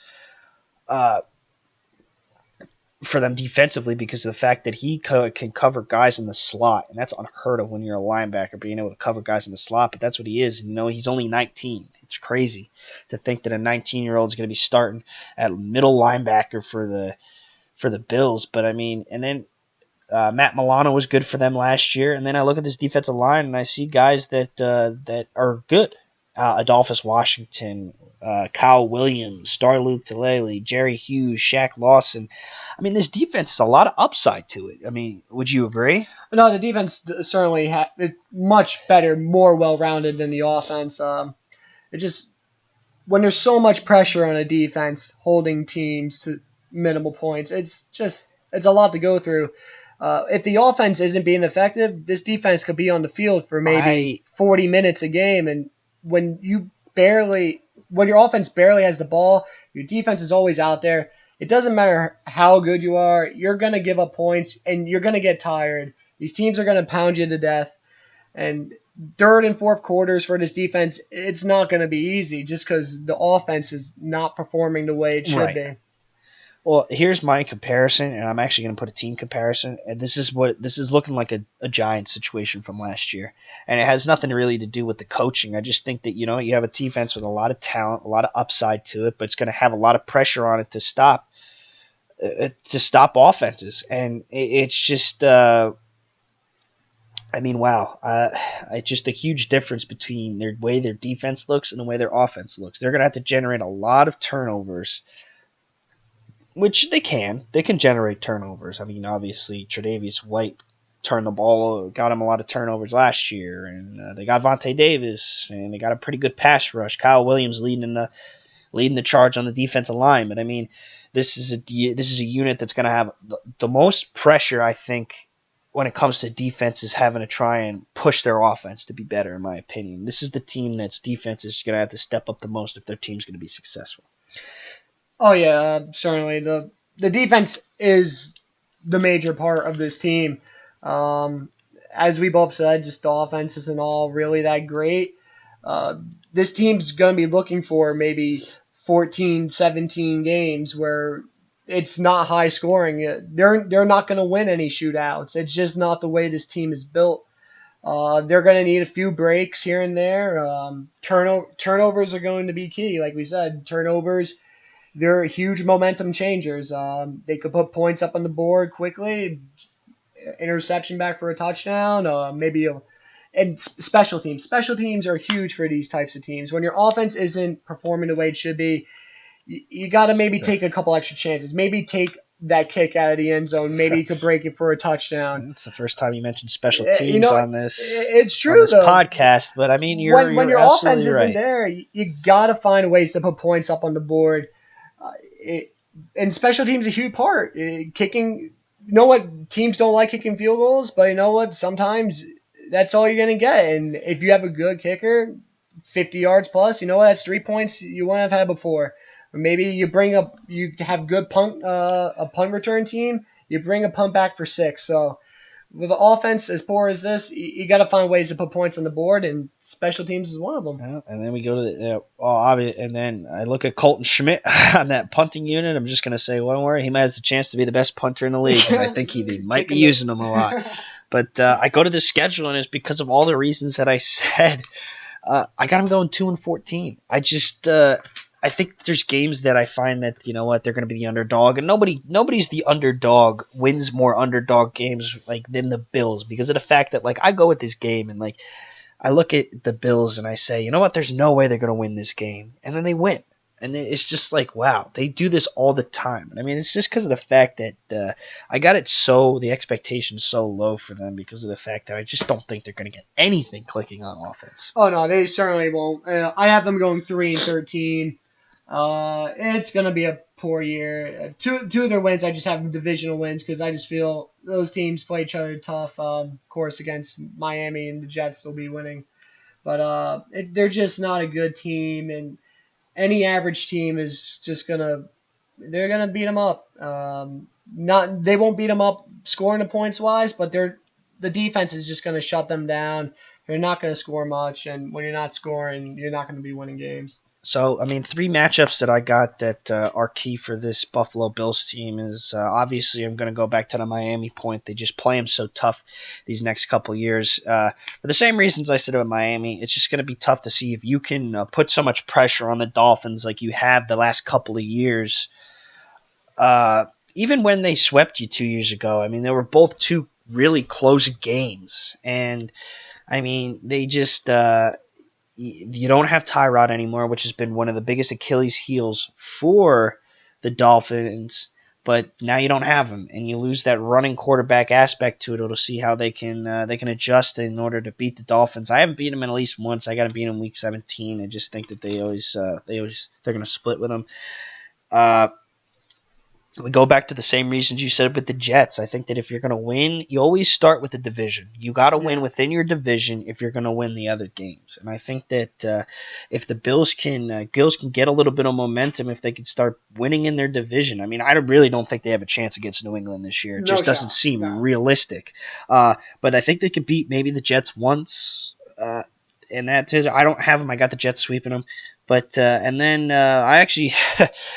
For them defensively, because of the fact that he can cover guys in the slot, and that's unheard of when you're a linebacker, being able to cover guys in the slot, but that's what he is. You know, he's only 19. It's crazy to think that a 19-year-old is going to be starting at middle linebacker for the Bills. But I mean, and then Matt Milano was good for them last year, and then I look at this defensive line and I see guys that are good. Adolphus Washington, Kyle Williams, Star Luke Talele, Jerry Hughes, Shaq Lawson. I mean, this defense has a lot of upside to it. I mean, would you agree? No, the defense certainly it's much better, more well-rounded than the offense. It just when there's so much pressure on a defense holding teams to minimal points, it's a lot to go through. If the offense isn't being effective, this defense could be on the field for maybe 40 minutes a game, and when your offense barely has the ball, your defense is always out there. It doesn't matter how good you are, you're going to give up points and you're going to get tired. These teams are going to pound you to death. And third and fourth quarters for this defense, it's not going to be easy just because the offense is not performing the way it should be. Well, here's my comparison, and I'm actually going to put a team comparison. And this is looking like a Giants situation from last year, and it has nothing really to do with the coaching. I just think that you have a defense with a lot of talent, a lot of upside to it, but it's going to have a lot of pressure on it to stop offenses, and it's just. I mean, wow! It's just a huge difference between the way their defense looks and the way their offense looks. They're going to have to generate a lot of turnovers. Which they can. They can generate turnovers. I mean, obviously, Tre'Davious White got him a lot of turnovers last year, and they got Vontae Davis, and they got a pretty good pass rush. Kyle Williams leading the charge on the defensive line. But I mean, this is a unit that's going to have the most pressure, I think, when it comes to defenses having to try and push their offense to be better, in my opinion. This is the team that's defense is going to have to step up the most if their team's going to be successful. Oh yeah, certainly. the defense is the major part of this team. Um, as we both said, just the offense isn't all really that great. Uh, this team's going to be looking for maybe 14, 17 games where it's not high scoring. They're not going to win any shootouts. It's just not the way this team is built. They're going to need a few breaks here and there. Turnovers are going to be key. Like we said, turnovers, they're huge momentum changers. They could put points up on the board quickly, interception back for a touchdown, and special teams. Special teams are huge for these types of teams. When your offense isn't performing the way it should be, you got to maybe take a couple extra chances. Maybe take that kick out of the end zone. Maybe you could break it for a touchdown. It's the first time you mentioned special teams on this. It's true, on this podcast, but I mean, when your offense isn't right. there, you got to find ways to put points up on the board. And special teams are a huge part. Kicking, you know what? Teams don't like kicking field goals, but you know what? Sometimes that's all you're gonna get. And if you have a good kicker, 50 yards plus, you know what? That's 3 points you wouldn't have had before. Or maybe you have good a punt return team. You bring a punt back for 6. So with an offense as poor as this, you got to find ways to put points on the board, and special teams is one of them. Yeah, and then we go to and then I look at Colton Schmidt on that punting unit. I'm just gonna say one word: he might have the chance to be the best punter in the league because I think he might be using him a lot. But I go to the schedule, and it's because of all the reasons that I said. I got him going 2-14. I think there's games that I find that, you know what, they're going to be the underdog, and nobody's the underdog wins more underdog games like than the Bills because of the fact that like I go with this game and like I look at the Bills and I say, you know what, there's no way they're going to win this game, and then they win, and it's just like wow, they do this all the time. And I mean, it's just because of the fact that I got the expectations so low for them because of the fact that I just don't think they're going to get anything clicking on offense. Oh no, they certainly won't. I have them going 3-13. It's going to be a poor year. Two of their wins, I just have them divisional wins because I just feel those teams play each other tough. Of course, against Miami and the Jets, they'll be winning. But they're just not a good team, and any average team is just they're gonna beat them up. They won't beat them up scoring the points wise, but the defense is just gonna shut them down. They're not gonna score much, and when you're not scoring, you're not gonna be winning games. So, I mean, 3 matchups that I got that are key for this Buffalo Bills team is obviously I'm going to go back to the Miami point. They just play them so tough these next couple years. For the same reasons I said about Miami, it's just going to be tough to see if you can put so much pressure on the Dolphins like you have the last couple of years. Even when they swept you 2 years ago, I mean, they were both 2 really close games. And, I mean, they just... you don't have Tyrod anymore, which has been one of the biggest Achilles heels for the Dolphins, but now you don't have him, and you lose that running quarterback aspect to it. It'll see how they can adjust in order to beat the Dolphins. I haven't beaten them at least once. I got to beat them week 17. I just think that they're going to split with them. We go back to the same reasons you said with the Jets. I think that if you're going to win, you always start with the division. You got to win within your division if you're going to win the other games. And I think that if the Bills can get a little bit of momentum, if they can start winning in their division. I mean, I really don't think they have a chance against New England this year. It just doesn't seem realistic. But I think they could beat maybe the Jets once. And that is, I don't have them. I got the Jets sweeping them. But and then I actually,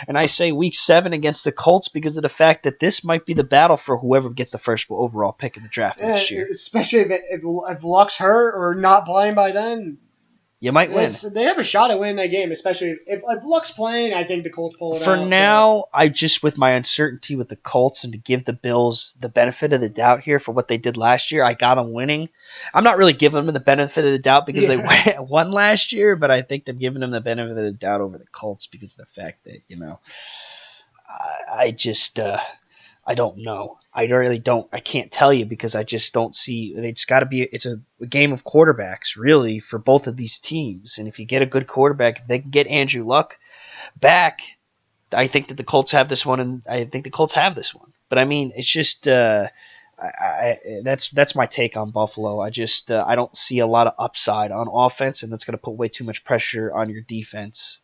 and I say week 7 against the Colts because of the fact that this might be the battle for whoever gets the first overall pick in the draft next year. Especially if Luck's hurt or not playing by then. You might win. They have a shot at winning that game, especially if Luck's playing. I think the Colts pull it out. For now, I just, with my uncertainty with the Colts and to give the Bills the benefit of the doubt here for what they did last year, I got them winning. I'm not really giving them the benefit of the doubt because they won last year, but I think they're giving them the benefit of the doubt over the Colts because of the fact that, you know, I don't know. I really don't. I can't tell you because I just don't see. It's got to be. It's a game of quarterbacks, really, for both of these teams. And if you get a good quarterback, if they can get Andrew Luck back, I think that the Colts have this one, and I think the Colts have this one. But I mean, it's just that's my take on Buffalo. I don't see a lot of upside on offense, and that's going to put way too much pressure on your defense.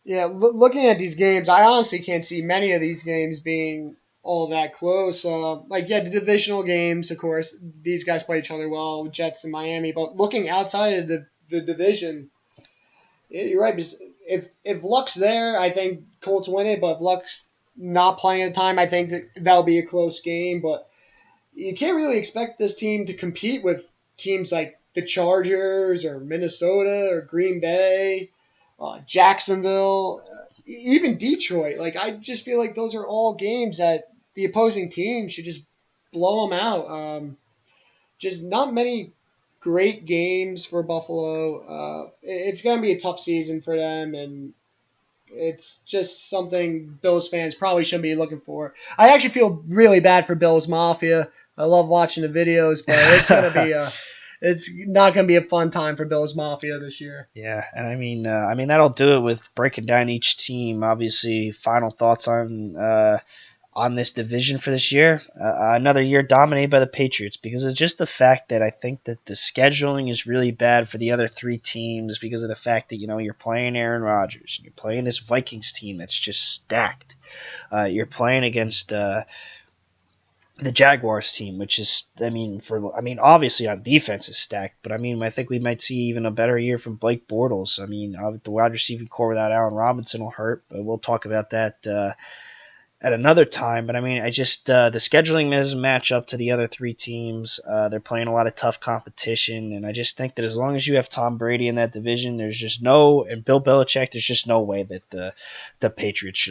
Yeah, looking at these games, I honestly can't see many of these games being all that close. Yeah, the divisional games, of course, these guys play each other well, Jets and Miami. But looking outside of the division, yeah, you're right. Because if Luck's there, I think Colts win it. But if Luck's not playing at the time, I think that'll be a close game. But you can't really expect this team to compete with teams like the Chargers or Minnesota or Green Bay, Jacksonville, even Detroit. Like I just feel like those are all games that the opposing team should just blow them out. Just not many great games for Buffalo. It's going to be a tough season for them, and it's just something Bills fans probably shouldn't be looking for. I actually feel really bad for Bills Mafia. I love watching the videos, but it's not gonna be a fun time for Bills Mafia this year. Yeah, and I mean that'll do it with breaking down each team. Obviously, final thoughts on this division for this year. Another year dominated by the Patriots because it's just the fact that I think that the scheduling is really bad for the other three teams because of the fact that you're playing Aaron Rodgers and you're playing this Vikings team that's just stacked. You're playing against the Jaguars team, which is, obviously on defense is stacked, but I think we might see even a better year from Blake Bortles. The wide receiving core without Allen Robinson will hurt, but we'll talk about that at another time. But I just the scheduling doesn't match up to the other three teams. They're playing a lot of tough competition, and I just think that as long as you have Tom Brady in that division, and Bill Belichick, there's just no way that the Patriots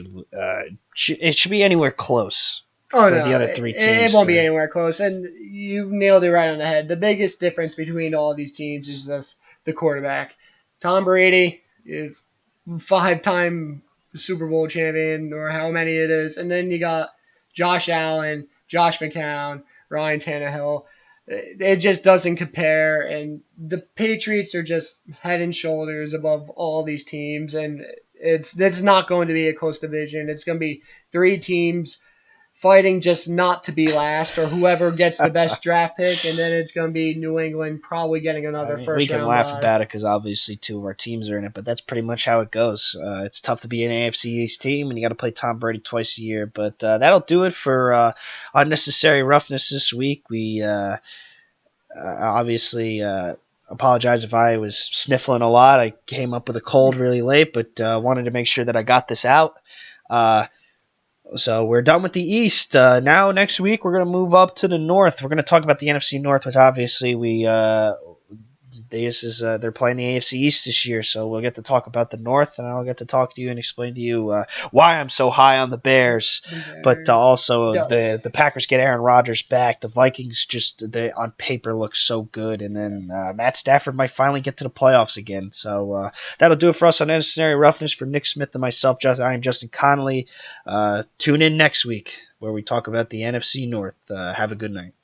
should be anywhere close. Oh For no, the other three teams, it won't be anywhere close. And you nailed it right on the head. The biggest difference between all of these teams is just the quarterback. Tom Brady is 5-time Super Bowl champion, or how many it is, and then you got Josh Allen, Josh McCown, Ryan Tannehill. It just doesn't compare, and the Patriots are just head and shoulders above all these teams, and it's not going to be a close division. It's going to be three teams fighting just not to be last, or whoever gets the best draft pick, and then it's going to be New England probably getting another first round. We can laugh about it because obviously two of our teams are in it, but that's pretty much how it goes. It's tough to be an AFC East team, and you got to play Tom Brady twice a year. But that'll do it for unnecessary roughness this week. We obviously apologize if I was sniffling a lot. I came up with a cold really late, but wanted to make sure that I got this out. So we're done with the East. Now next week we're going to move up to the North. We're going to talk about the NFC North, which obviously they're playing the AFC East this year, so we'll get to talk about the North, and I'll get to talk to you and explain to you why I'm so high on the Bears. But also the Packers get Aaron Rodgers back. The Vikings they on paper look so good, and then Matt Stafford might finally get to the playoffs again. So that'll do it for us on Unnecessary Roughness. For Nick Smith and myself, I am Justin Connolly. Tune in next week where we talk about the NFC North. Have a good night.